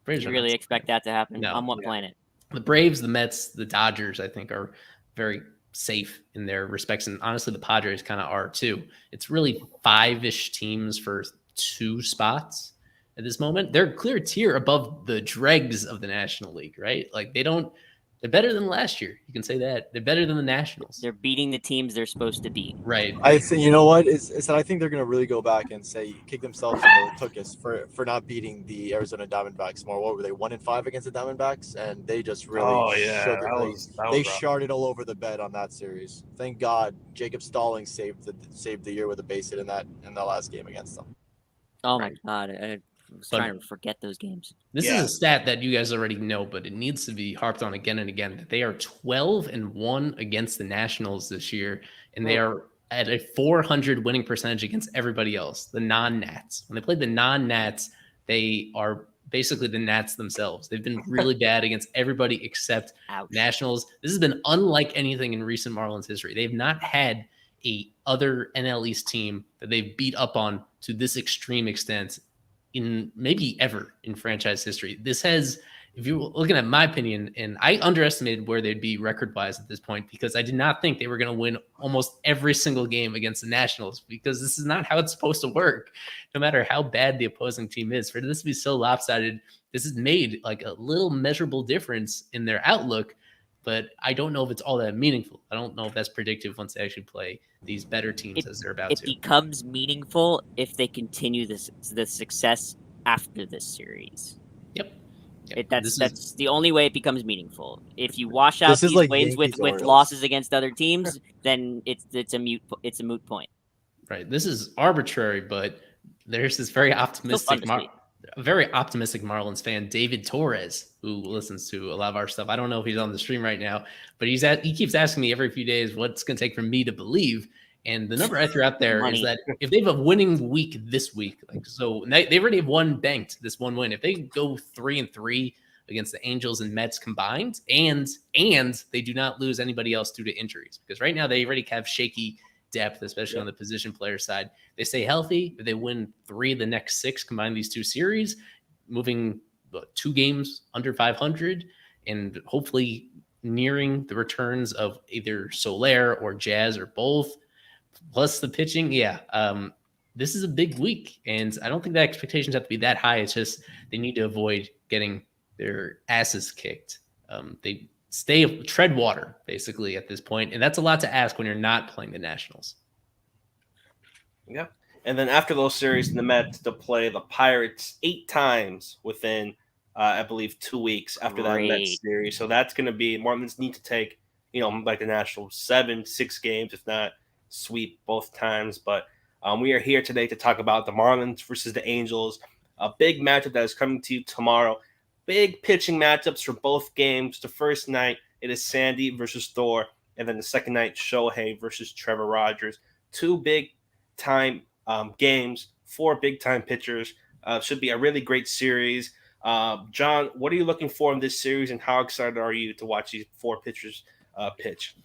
You really expect that to happen? No. On what planet? The Braves, the Mets, the Dodgers, I think, are very safe in their respects. And honestly, the Padres kind of are too. It's really 5-ish teams for 2 spots at this moment. They're clear tier above the dregs of the National League, right? Like they're better than last year. You can say that. They're better than the Nationals. They're beating the teams they're supposed to beat. Right. I think, you know what? Is that I think they're going to really go back and kick themselves in the tuchus for not beating the Arizona Diamondbacks more. What were they, 1-5 against the Diamondbacks? And they just really they sharded all over the bed on that series. Thank God Jacob Stallings saved the year with a base hit in the last game against them. Oh my God. I was trying to forget those games. This is a stat that you guys already know, but it needs to be harped on again and again, that they are 12-1 against the Nationals this year, and they are at a 400 winning percentage against everybody else, the non-Nats. When they played the non-Nats, they are basically the Nats themselves. They've been really bad against everybody except Nationals. This has been unlike anything in recent Marlins history. They've not had a other NL East team that they've beat up on to this extreme extent in maybe ever in franchise history. This has, if you're looking at my opinion, and I underestimated where they'd be record-wise at this point, because I did not think they were going to win almost every single game against the Nationals, because this is not how it's supposed to work. No matter how bad the opposing team is, for this to be so lopsided, this has made like a little measurable difference in their outlook, but I don't know if it's all that meaningful. I don't know if that's predictive once they actually play these better teams as they're about to. It becomes meaningful if they continue the success after this series. Yep. That's the only way it becomes meaningful. If you wash out these wins with losses against other teams, then it's a moot point. Right. This is arbitrary, but there's this very fun optimistic, to see. very optimistic Marlins fan, David Torres, who listens to a lot of our stuff. I don't know if he's on the stream right now, but he keeps asking me every few days what's going to take for me to believe. And the number I threw out there is that if they have a winning week this week, like so, they already have one banked, this one win. If they go 3-3 against the Angels and Mets combined, and they do not lose anybody else due to injuries, because right now they already have shaky depth, especially on the position player side. They stay healthy. If they win 3 of the next 6, combine these 2 series, moving 2 games under 500, and hopefully nearing the returns of either Soler or Jazz or both, plus the pitching. This is a big week, and I don't think the expectations have to be that high. It's just they need to avoid getting their asses kicked. They tread water basically at this point, and that's a lot to ask when you're not playing the Nationals. Yeah, and then after those series, the Mets to play the Pirates 8 times within, I believe, 2 weeks after that Mets series. So that's going to be Marlins need to take, like the Nationals, 7-6 games, if not sweep both times. But we are here today to talk about the Marlins versus the Angels, a big matchup that is coming to you tomorrow. Big pitching matchups for both games. The first night, it is Sandy versus Thor. And then the second night, Shohei versus Trevor Rogers. 2 big-time games, 4 big-time pitchers. Should be a really great series. John, what are you looking for in this series, and how excited are you to watch these 4 pitchers pitch?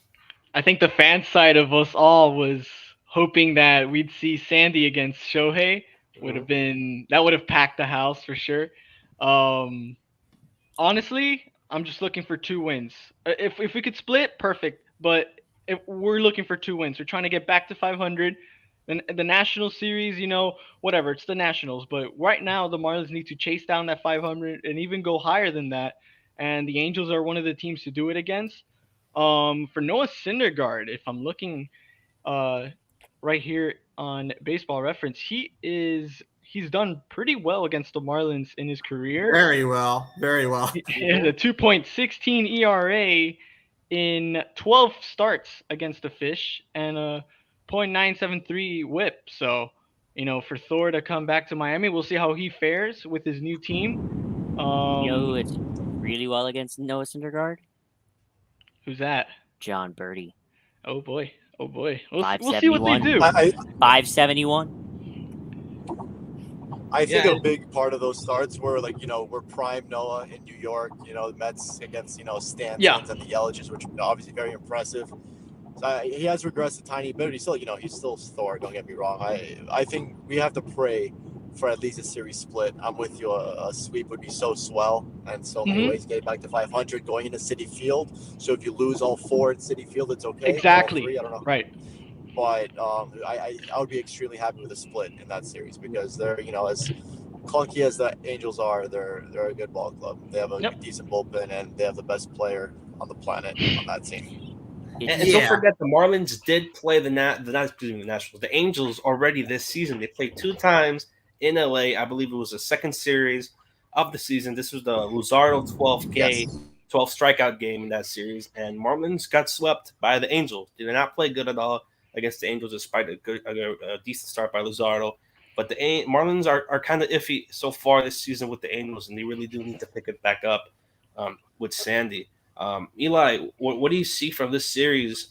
I think the fan side of us all was hoping that we'd see Sandy against Shohei. Would have packed the house for sure. Honestly, I'm just looking for 2 wins. If we could split, perfect. But if we're looking for 2 wins, we're trying to get back to 500. And the National Series, whatever, it's the Nationals. But right now, the Marlins need to chase down that 500 and even go higher than that. And the Angels are one of the teams to do it against. For Noah Syndergaard, if I'm looking right here on Baseball Reference, he's done pretty well against the Marlins in his career. Very well. He has a 2.16 ERA in 12 starts against the Fish and a .973 WHIP. So, for Thor to come back to Miami, we'll see how he fares with his new team. It's really well against Noah Syndergaard. Who's that? John Birdie. Oh boy. We'll see 571. what they do. 571. I think a big part of those starts were we're prime Noah in New York, the Mets against, Stanton and the Yeliches, which are obviously very impressive. So he has regressed a tiny bit, but he's still Thor, don't get me wrong. I think we have to pray for at least a series split. I'm with you. A sweep would be so swell, and so many ways getting back to 500 going into Citi Field. So if you lose all 4 at Citi Field, it's okay. Exactly. All 3, I don't know. Right. But I would be extremely happy with a split in that series because they're as clunky as the Angels are, they're a good ball club. They have a decent bullpen and they have the best player on the planet on that team. And don't forget, the Marlins did play the Nationals, the Angels already this season. They played 2 times in LA. I believe it was the second series of the season. This was the Luzardo 12 strikeout game in that series, and Marlins got swept by the Angels. They did not play good at all against the Angels, despite a decent start by Luzardo. But the Marlins are kind of iffy so far this season with the Angels, and they really do need to pick it back up with Sandy. Eli, what do you see from this series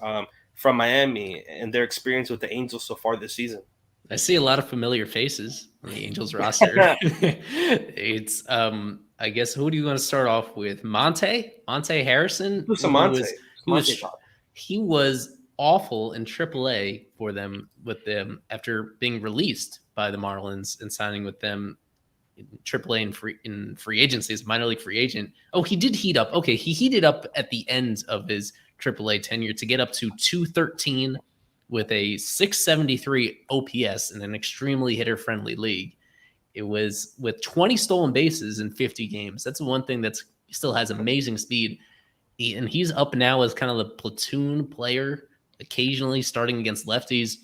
from Miami and their experience with the Angels so far this season? I see a lot of familiar faces on the Angels roster. It's I guess, who do you want to start off with? Monte Harrison. He was awful in AAA with them after being released by the Marlins and signing with them in AAA in free agency as minor league free agent. Oh, he did heat up. Okay, he heated up at the end of his AAA tenure to get up to 213 with a 673 OPS in an extremely hitter-friendly league. It was with 20 stolen bases in 50 games. That's one thing he still has amazing speed. And he's up now as kind of the platoon player, occasionally starting against lefties,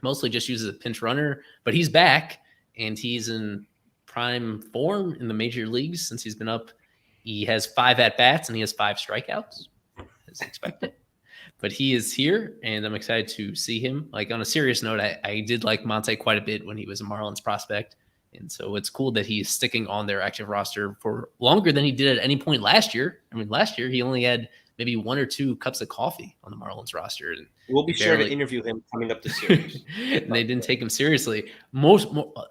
mostly just uses a pinch runner. But he's back, and he's in prime form in the major leagues since he's been up. He has 5 at-bats, and he has 5 strikeouts, as expected. but he is here, and I'm excited to see him. Like, on a serious note, I did like Monte quite a bit when he was a Marlins prospect. And so it's cool that he's sticking on their active roster for longer than he did at any point last year. I mean, last year he only had maybe 1 or 2 cups of coffee on the Marlins roster. And we'll be sure to interview him coming up this series. And they didn't take him seriously. More,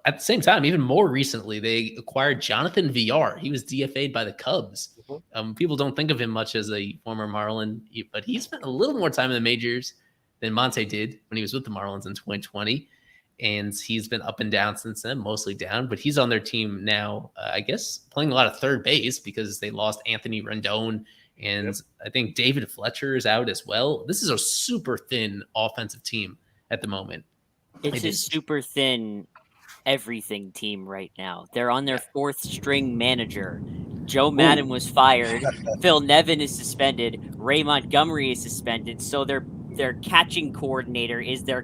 at the same time, even more recently, they acquired Jonathan VR. He was DFA'd by the Cubs. People don't think of him much as a former Marlin, but he spent a little more time in the majors than Monte did when he was with the Marlins in 2020. And he's been up and down since then, mostly down. But he's on their team now, I guess, playing a lot of third base because they lost Anthony Rendon. And I think David Fletcher is out as well. This is a super thin offensive team at the moment. It's a super thin everything team right now. They're on their 4th string manager. Joe Madden was fired. Phil Nevin is suspended. Ray Montgomery is suspended. So their catching coordinator is their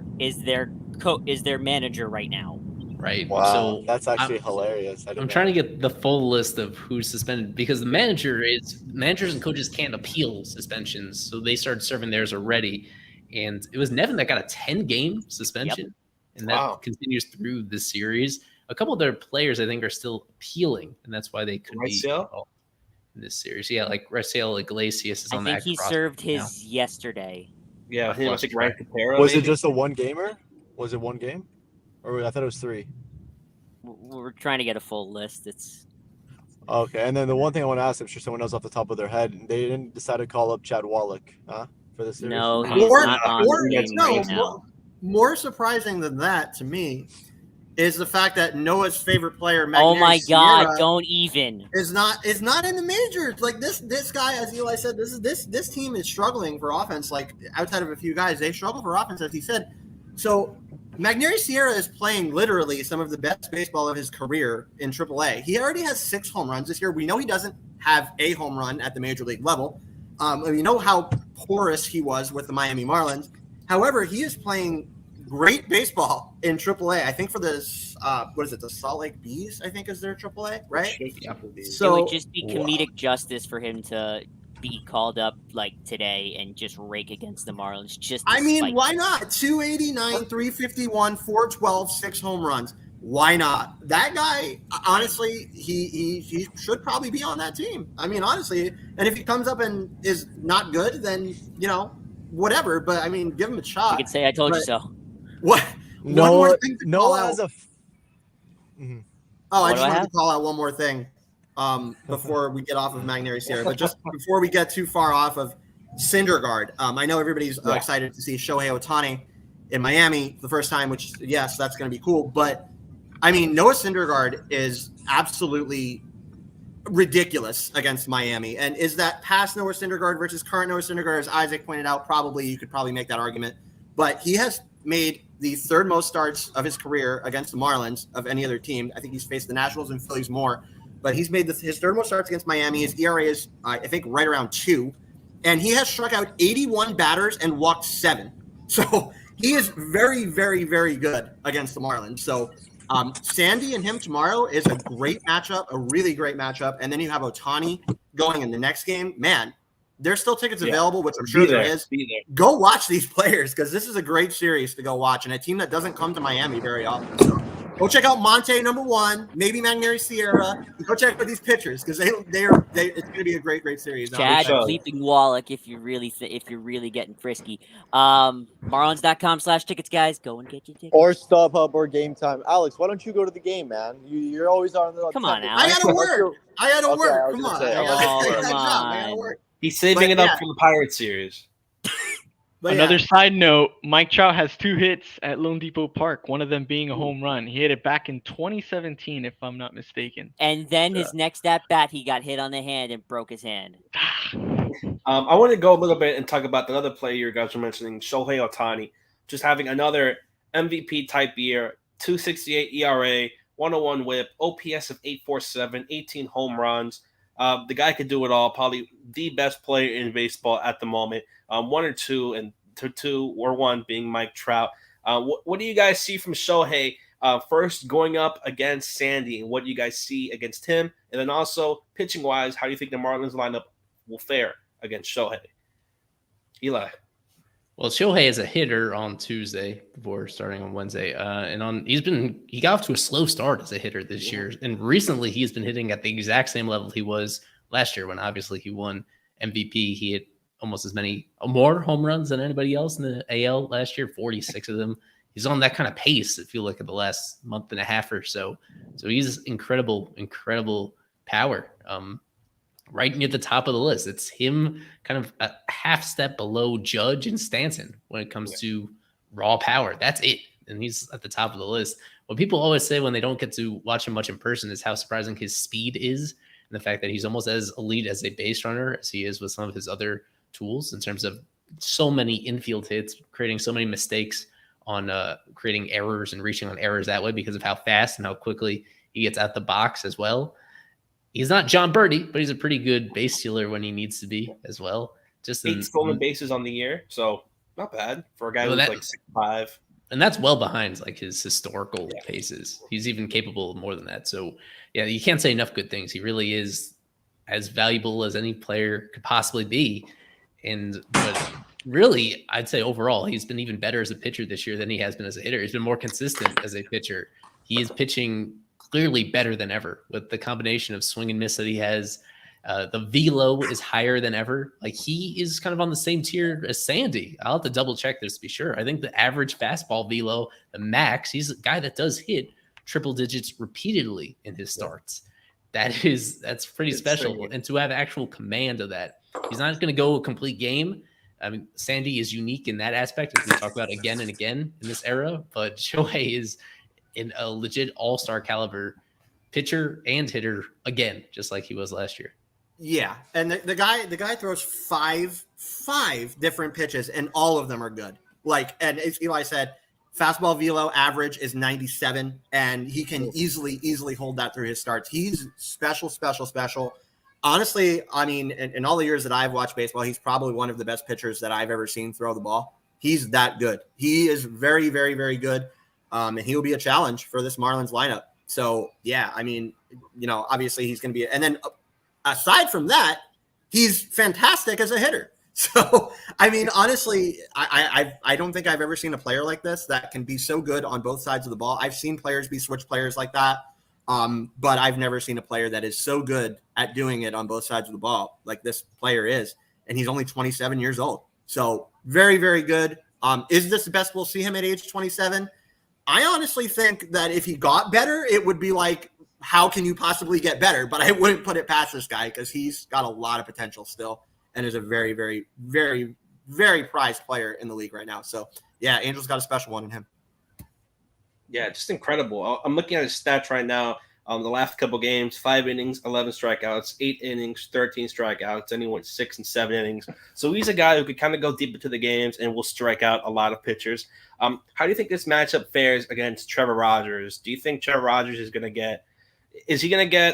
manager right now. Right. Wow, so that's actually hilarious. I'm trying to get the full list of who's suspended because the managers and coaches can't appeal suspensions. So they started serving theirs already. And it was Nevin that got a 10-game suspension. Yep. And that continues through this series. A couple of their players, I think, are still appealing. And that's why they could be in this series. Yeah, like Raisel Iglesias is on that. I think he served his yesterday. Yeah, I think it was Ryan Capero. Was it just a 1-gamer? Was it 1 game? Or I thought it was 3. We're trying to get a full list. It's okay. And then the one thing I want to ask, I'm sure someone knows off the top of their head, they didn't decide to call up Chad Wallach for this series. No, he's not on the team right now. More surprising than that to me is the fact that Noah's favorite player, oh my God, don't even is not in the majors. Like this guy, as Eli said, this team is struggling for offense. Like outside of a few guys, they struggle for offense, as he said. So Magneuris Sierra is playing literally some of the best baseball of his career in AAA. He already has 6 home runs this year. We know he doesn't have a home run at the major league level. We know how porous he was with the Miami Marlins. However, he is playing great baseball in AAA. I think for the the Salt Lake Bees, I think is their AAA, right? So it would just be comedic justice for him to be called up like today and just rake against the Marlins. Why not? 289, 351, 412, 6 home runs. Why not? That guy, honestly, he should probably be on that team. I mean, honestly, and if he comes up and is not good, then whatever. But I mean, give him a shot. You could say I told you so. What? Noah has a. Mm-hmm. Oh, I just wanted to call out one more thing before we get off of Magneuris Sierra, but just before we get too far off of Syndergaard, I know everybody's excited to see Shohei Ohtani in Miami for the first time, which, yes, that's going to be cool. But, I mean, Noah Syndergaard is absolutely ridiculous against Miami. And is that past Noah Syndergaard versus current Noah Syndergaard, as Isaac pointed out? You could probably make that argument. But he has made the 3rd most starts of his career against the Marlins of any other team. I think he's faced the Nationals and Phillies more. But he's made his 3rd most starts against Miami. His ERA is, I think, right around 2. And he has struck out 81 batters and walked 7. So he is very, very, very good against the Marlins. So Sandy and him tomorrow is a great matchup, a really great matchup. And then you have Ohtani going in the next game. Man, there's still tickets available, which I'm sure there is. Go watch these players because this is a great series to go watch, and a team that doesn't come to Miami very often. So go check out Monte #1, maybe Magneuris Sierra. Go check out these pitchers because it's going to be a great, great series. Chad bleeping Wallach if you're really getting frisky. Marlins.com/tickets, guys. Go and get your tickets. Or StubHub or Game Time. Alex, why don't you go to the game, man? You're always on the. Come on, Alex. I got to work. Come on. I got to work. He's saving it up for the Pirates series. Another side note, Mike Trout has 2 hits at Lone Depot Park, one of them being a home run. He hit it back in 2017, if I'm not mistaken. And then his next at-bat, he got hit on the hand and broke his hand. I want to go a little bit and talk about the other player you guys were mentioning, Shohei Ohtani, just having another MVP-type year, 2.68 ERA, 101 WHIP, OPS of 847, 18 home runs. The guy could do it all. Probably the best player in baseball at the moment. 1 or 2, and 2 or 1 being Mike Trout. What do you guys see from Shohei? First, going up against Sandy, and what do you guys see against him? And then also, pitching-wise, how do you think the Marlins lineup will fare against Shohei? Eli. Well, Shohei is a hitter on Tuesday before starting on Wednesday, and he got off to a slow start as a hitter this year, and recently he's been hitting at the exact same level he was last year when obviously he won MVP. He hit almost more home runs than anybody else in the AL last year, 46 of them. He's on that kind of pace, if you look at the last month and a half or so. So he's incredible power. Right near the top of the list. It's him kind of a half step below Judge and Stanton when it comes to raw power. That's it. And he's at the top of the list. What people always say when they don't get to watch him much in person is how surprising his speed is, and the fact that he's almost as elite as a base runner as he is with some of his other tools in terms of so many infield hits, creating so many mistakes on creating errors and reaching on errors that way because of how fast and how quickly he gets out the box as well. He's not John Birdie, but he's a pretty good base stealer when he needs to be as well. Just 8 stolen bases on the year, so not bad for a guy who's like 6'5". And that's well behind like his historical paces. He's even capable of more than that. So yeah, you can't say enough good things. He really is as valuable as any player could possibly be. But really, I'd say overall, he's been even better as a pitcher this year than he has been as a hitter. He's been more consistent as a pitcher. He is pitching clearly better than ever with the combination of swing and miss that he has. The velo is higher than ever. Like he is kind of on the same tier as Sandy. I'll have to double check this to be sure. I think the average fastball velo, the max, he's a guy that does hit triple digits repeatedly in his starts. That's pretty special. And to have actual command of that, he's not going to go a complete game. I mean, Sandy is unique in that aspect, as we talk about again and again in this era, but Shohei is in a legit all-star caliber pitcher and hitter again, just like he was last year. Yeah, and the guy throws five different pitches, and all of them are good. Like, and as Eli said, fastball velo average is 97, and he can easily hold that through his starts. He's special. Honestly, I mean, in all the years that I've watched baseball, he's probably one of the best pitchers that I've ever seen throw the ball. He's that good. He is very, very, very good. And he will be a challenge for this Marlins lineup. So, yeah, I mean, obviously he's going to be – and then aside from that, he's fantastic as a hitter. So, I mean, honestly, I don't think I've ever seen a player like this that can be so good on both sides of the ball. I've seen players be switch players like that, but I've never seen a player that is so good at doing it on both sides of the ball like this player is. And he's only 27 years old. So, very, very good. Is this the best we'll see him at age 27? I honestly think that if he got better, it would be like, how can you possibly get better? But I wouldn't put it past this guy because he's got a lot of potential still and is a very, very, very, very prized player in the league right now. So, yeah, Angel's got a special one in him. Yeah, just incredible. I'm looking at his stats right now. The last couple games, 5 innings, 11 strikeouts, 8 innings, 13 strikeouts. Then he went 6 and 7 innings. So he's a guy who could kind of go deep into the games and will strike out a lot of pitchers. How do you think this matchup fares against Trevor Rogers? Do you think Trevor Rogers is going to get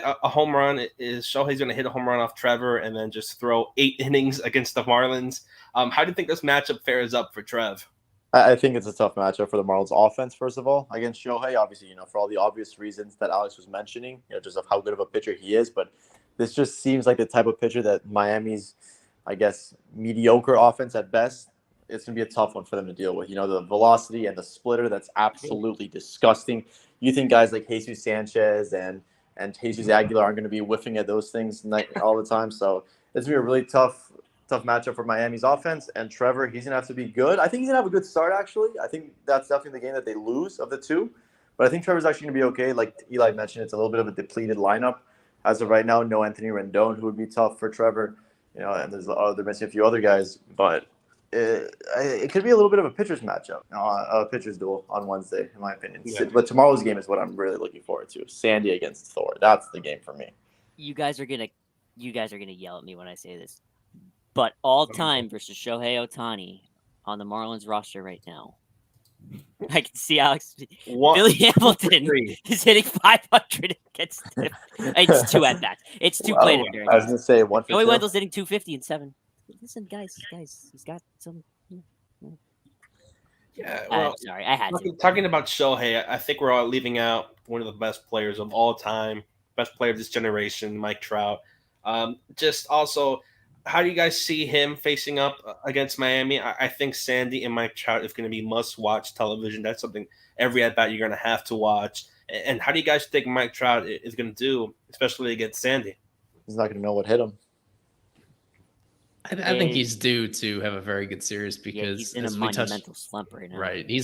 a home run? Is Shohei's going to hit a home run off Trevor and then just throw 8 innings against the Marlins? How do you think this matchup fares up for Trev? I think it's a tough matchup for the Marlins offense, first of all, against Shohei. Obviously, for all the obvious reasons that Alex was mentioning, just of how good of a pitcher he is. But this just seems like the type of pitcher that Miami's, I guess, mediocre offense at best, it's going to be a tough one for them to deal with. The velocity and the splitter, that's absolutely disgusting. You think guys like Jesus Sanchez and Jesus Aguilar aren't going to be whiffing at those things all the time. So it's going to be a really tough matchup for Miami's offense. And Trevor, he's going to have to be good. I think he's going to have a good start, actually. I think that's definitely the game that they lose of the two. But I think Trevor's actually going to be okay. Like Eli mentioned, it's a little bit of a depleted lineup. As of right now, no Anthony Rendon, who would be tough for Trevor. And they're missing a few other guys. But it could be a little bit of a pitcher's matchup, a pitcher's duel on Wednesday, in my opinion. Yeah. But tomorrow's game is what I'm really looking forward to. Sandy against Thor. That's the game for me. You guys are gonna yell at me when I say this, but all time versus Shohei Ohtani on the Marlins roster right now. I can see Alex. Billy Hamilton is hitting 500 against him. It's 2 at bats. It's 2 plate appearances. I was going to say 150. Joey Wendell's hitting 250 and 7. Listen, guys, he's got some. Yeah, well, sorry, I had to. Talking about Shohei, I think we're all leaving out one of the best players of all time, best player of this generation, Mike Trout. Just also, how do you guys see him facing up against Miami? I think Sandy and Mike Trout is going to be must-watch television. That's something every at bat you're going to have to watch. And how do you guys think Mike Trout is going to do, especially against Sandy? He's not going to know what hit him. I think he's due to have a very good series because he's in a monumental slump right now. Right, he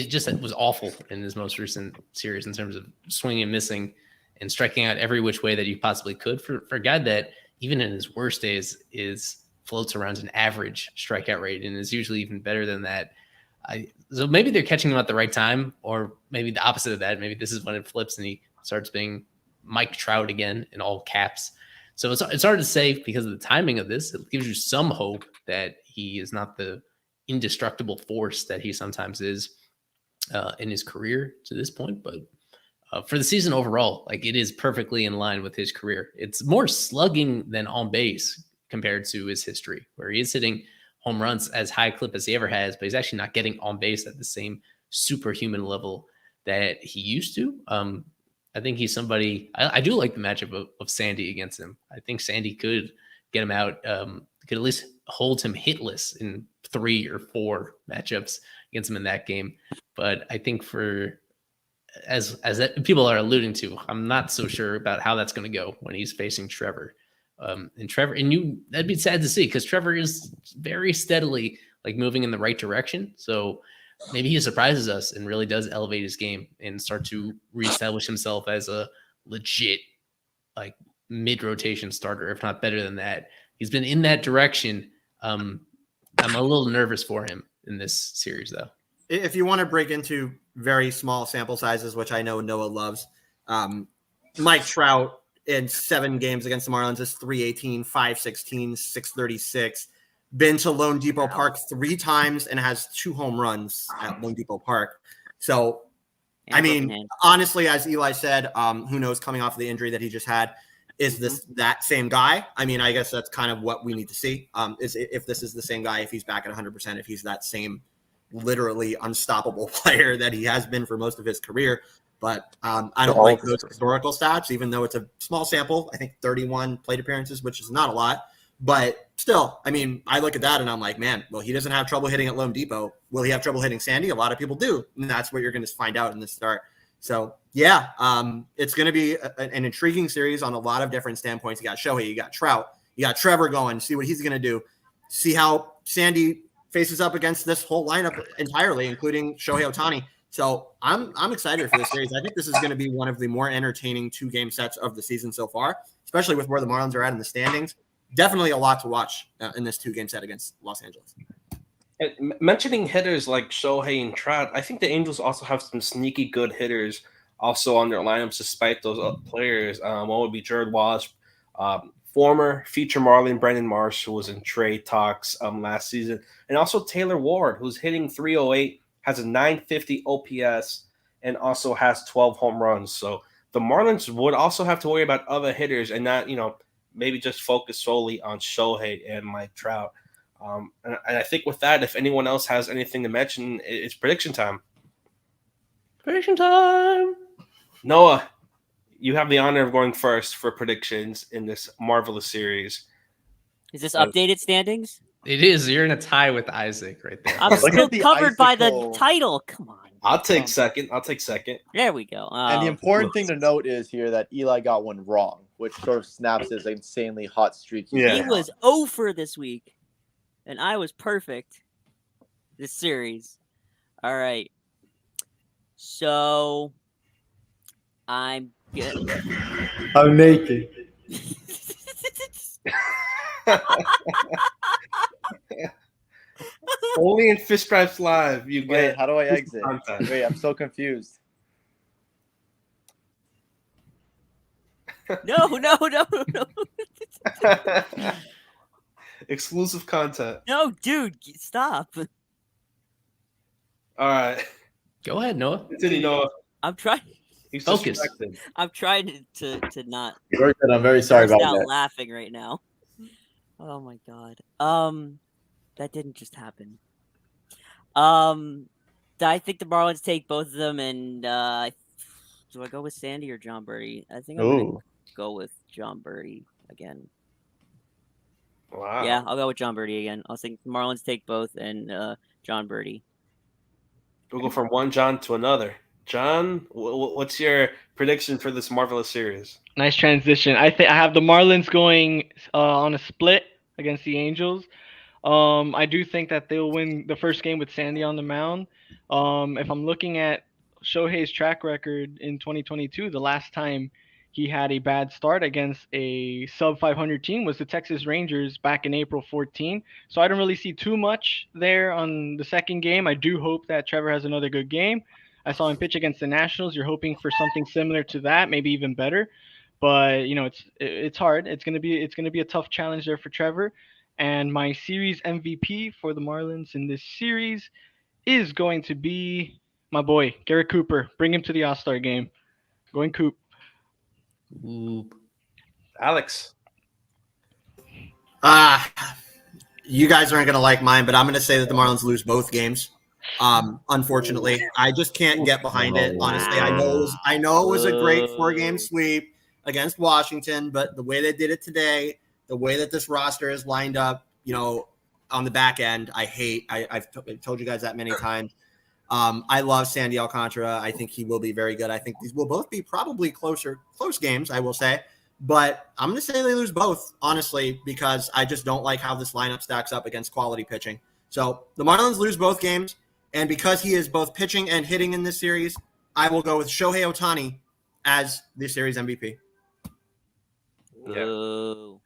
just was awful in his most recent series in terms of swinging and missing and striking out every which way that you possibly could for a guy that even in his worst days floats around an average strikeout rate and is usually even better than that. So maybe they're catching him at the right time, or maybe the opposite of that. Maybe this is when it flips and he starts being Mike Trout again in all caps. So it's hard to say because of the timing of this. It gives you some hope that he is not the indestructible force that he sometimes is in his career to this point. But for the season overall, like it is perfectly in line with his career. It's more slugging than on base compared to his history, where he is hitting home runs as high clip as he ever has, but he's actually not getting on base at the same superhuman level that he used to. I think he's somebody I do like the matchup of Sandy against him. I think Sandy could get him out, could at least hold him hitless in 3 or 4 matchups against him in that game. But I think as people are alluding to, I'm not so sure about how that's going to go when he's facing Trevor. That'd be sad to see because Trevor is very steadily like moving in the right direction. So maybe he surprises us and really does elevate his game and start to reestablish himself as a legit like mid-rotation starter, if not better than that. He's been in that direction. I'm a little nervous for him in this series, though. If you want to break into very small sample sizes, which I know Noah loves, Mike Trout in 7 games against the Marlins is 318, 516, 636. Been to Lone Depot Park 3 times and has 2 home runs at Lone Depot Park. So, I mean, honestly, as Eli said, who knows coming off of the injury that he just had, is this that same guy? I mean, I guess that's kind of what we need to see. Is if this is the same guy, if he's back at 100%, if he's that same literally unstoppable player that he has been for most of his career. But I don't like those historical stats, even though it's a small sample. I think 31 plate appearances, which is not a lot. But still, I mean, I look at that and I'm like, man, well, he doesn't have trouble hitting at Lone Depot. Will he have trouble hitting Sandy? A lot of people do. And that's what you're going to find out in the start. So, yeah, it's going to be an intriguing series on a lot of different standpoints. You got Shohei, you got Trout, you got Trevor going, see what he's going to do. See how Sandy faces up against this whole lineup entirely, including Shohei Ohtani. So I'm excited for this series. I think this is going to be one of the more entertaining 2-game sets of the season so far, especially with where the Marlins are at in the standings. Definitely a lot to watch in this 2-game set against Los Angeles. And mentioning hitters like Shohei and Trout, I think the Angels also have some sneaky good hitters also on their lineups despite those players. One would be Jared Wallace, former feature Marlin Brandon Marsh, who was in trade talks last season, and also Taylor Ward, who's hitting 308, has a 950 OPS, and also has 12 home runs. So the Marlins would also have to worry about other hitters and not, maybe just focus solely on Shohei and Mike Trout. And I think with that, if anyone else has anything to mention, it's prediction time. Prediction time. Noah, you have the honor of going first for predictions in this marvelous series. Is this updated standings? It is. You're in a tie with Isaac right there. I'm still covered by the title. Come on. I'll take second. There we go. And the important thing to note is here that Eli got one wrong, which sort of snaps his insanely hot streak. Yeah. He was 0 for this week, and I was perfect this series. All right. So I'm good. I'm naked. Only in Fish Stripes Live. Wait, how do I exit? Wait, I'm so confused. No. Exclusive content. No, dude, stop. All right. Go ahead, Noah. Continue, Noah. I'm trying. He's Focus. distracted. I'm trying to not. Very good. I'm very sorry about Stop that. laughing right now. Oh my god. That didn't just happen. I think the Marlins take both of them, and do I go with Sandy or John Birdie? I think I'm gonna go with John Birdie again. Wow. Yeah, I'll go with John Birdie again. I'll think Marlins take both and John Birdie. We'll go from one John to another. John, what's your prediction for this marvelous series? Nice transition. I have the Marlins going on a split against the Angels. I do think that they'll win the first game with Sandy on the mound. If I'm looking at Shohei's track record in 2022, the last time he had a bad start against a sub 500 team was the Texas Rangers back in April 14. So I don't really see too much there on the second game. I do hope that Trevor has another good game. I saw him pitch against the Nationals. You're hoping for something similar to that, maybe even better. But it's hard. It's gonna be a tough challenge there for Trevor. And my series MVP for the Marlins in this series is going to be my boy, Garrett Cooper. Bring him to the All-Star game. Going Coop. Ooh. Alex. You guys aren't going to like mine, but I'm going to say that the Marlins lose both games. Unfortunately, I just can't get behind it. Honestly, I know it was a great 4-game sweep against Washington, but the way they did it today, the way that this roster is lined up, on the back end, I hate. I've told you guys that many times. I love Sandy Alcantara. I think he will be very good. I think these will both be probably close games, I will say. But I'm going to say they lose both, honestly, because I just don't like how this lineup stacks up against quality pitching. So the Marlins lose both games, and because he is both pitching and hitting in this series, I will go with Shohei Ohtani as the series MVP. Yeah.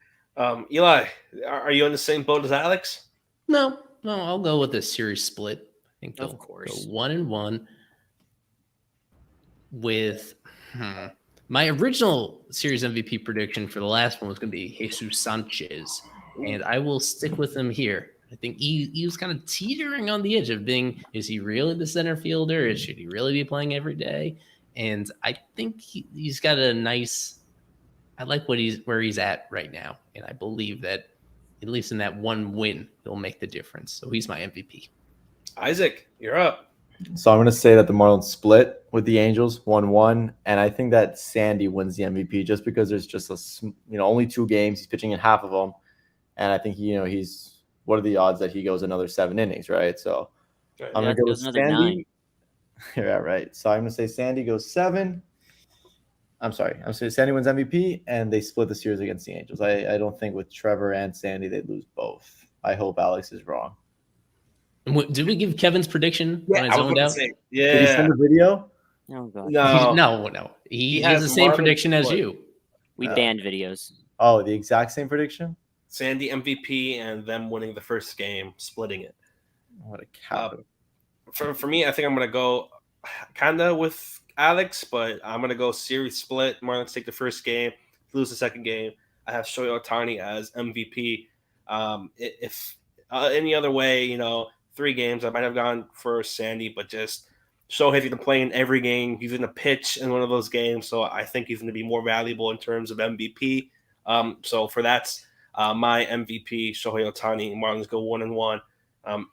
Eli, are you in the same boat as Alex? No, I'll go with the series split. I think Of course. go 1-1 with my original series MVP prediction for the last one was going to be Jesus Sanchez, and I will stick with him here. I think he was kind of teetering on the edge of being, is he really the center fielder? Should he really be playing every day? And I think he's got a nice, I like where he's at right now. And I believe that at least in that one win, he'll make the difference. So he's my MVP. Isaac, you're up. So I'm going to say that the Marlins split with the Angels 1-1, and I think that Sandy wins the MVP just because there's just only 2 games. He's pitching in half of them, and I think he's what are the odds that he goes another 7 innings, right? So I'm going to go with Sandy. Yeah, right. So I'm going to say Sandy goes 7. I'm sorry. I'm saying Sandy wins MVP, and they split the series against the Angels. I don't think with Trevor and Sandy they lose both. I hope Alex is wrong. Did we give Kevin's prediction Yeah, when I zoned out? Yeah. Did he send the video? Oh, God. No. He has the same prediction as you. We banned videos. Oh, the exact same prediction? Sandy MVP and them winning the first game, splitting it. What a cow. For me, I think I'm going to go kind of with Alex, but I'm going to go series split. Marlins take the first game, lose the second game. I have Shohei Ohtani as MVP. If any other way, 3 games, I might have gone for Sandy, but just Shohei's going to play in every game. He's going to pitch in one of those games, so I think he's going to be more valuable in terms of MVP. So for that's my MVP, Shohei Ohtani. Marlins go 1-1.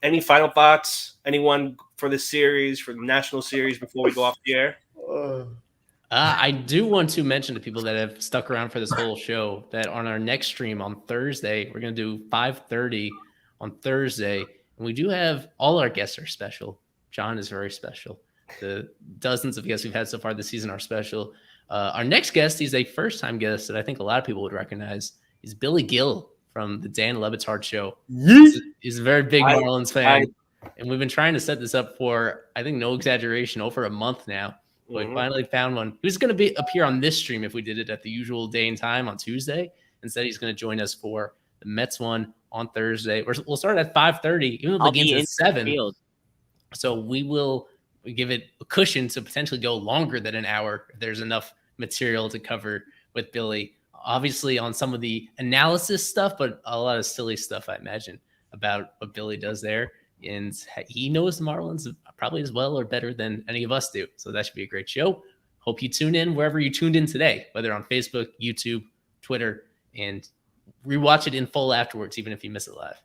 Any final thoughts? Anyone for this series, for the national series, before we go off the air? I do want to mention to people that have stuck around for this whole show that on our next stream on Thursday, we're going to do 5:30 on Thursday. And we do have all our guests are special. John is very special. The dozens of guests we've had so far this season are special. Our next guest, he's a first-time guest that I think a lot of people would recognize. He's Billy Gill from the Dan Le Batard Show. He's a very big Marlins fan. And we've been trying to set this up for, I think, no exaggeration, over a month now. We finally found one. He was going to appear on this stream if we did it at the usual day and time on Tuesday. Instead, he's going to join us for the Mets one on Thursday. We'll start at 5:30, even though the game's at 7. So we give it a cushion to potentially go longer than an hour if there's enough material to cover with Billy. Obviously on some of the analysis stuff, but a lot of silly stuff, I imagine, about what Billy does there. And he knows the Marlins probably as well or better than any of us do. So that should be a great show. Hope you tune in wherever you tuned in today, whether on Facebook, YouTube, Twitter, and rewatch it in full afterwards, even if you miss it live.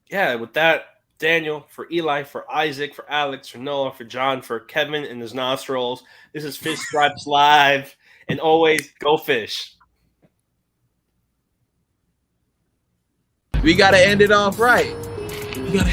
Yeah, with that, Daniel, for Eli, for Isaac, for Alex, for Noah, for John, for Kevin and his nostrils, this is Fish Stripes Live, and always go fish. We got to end it off right. We got to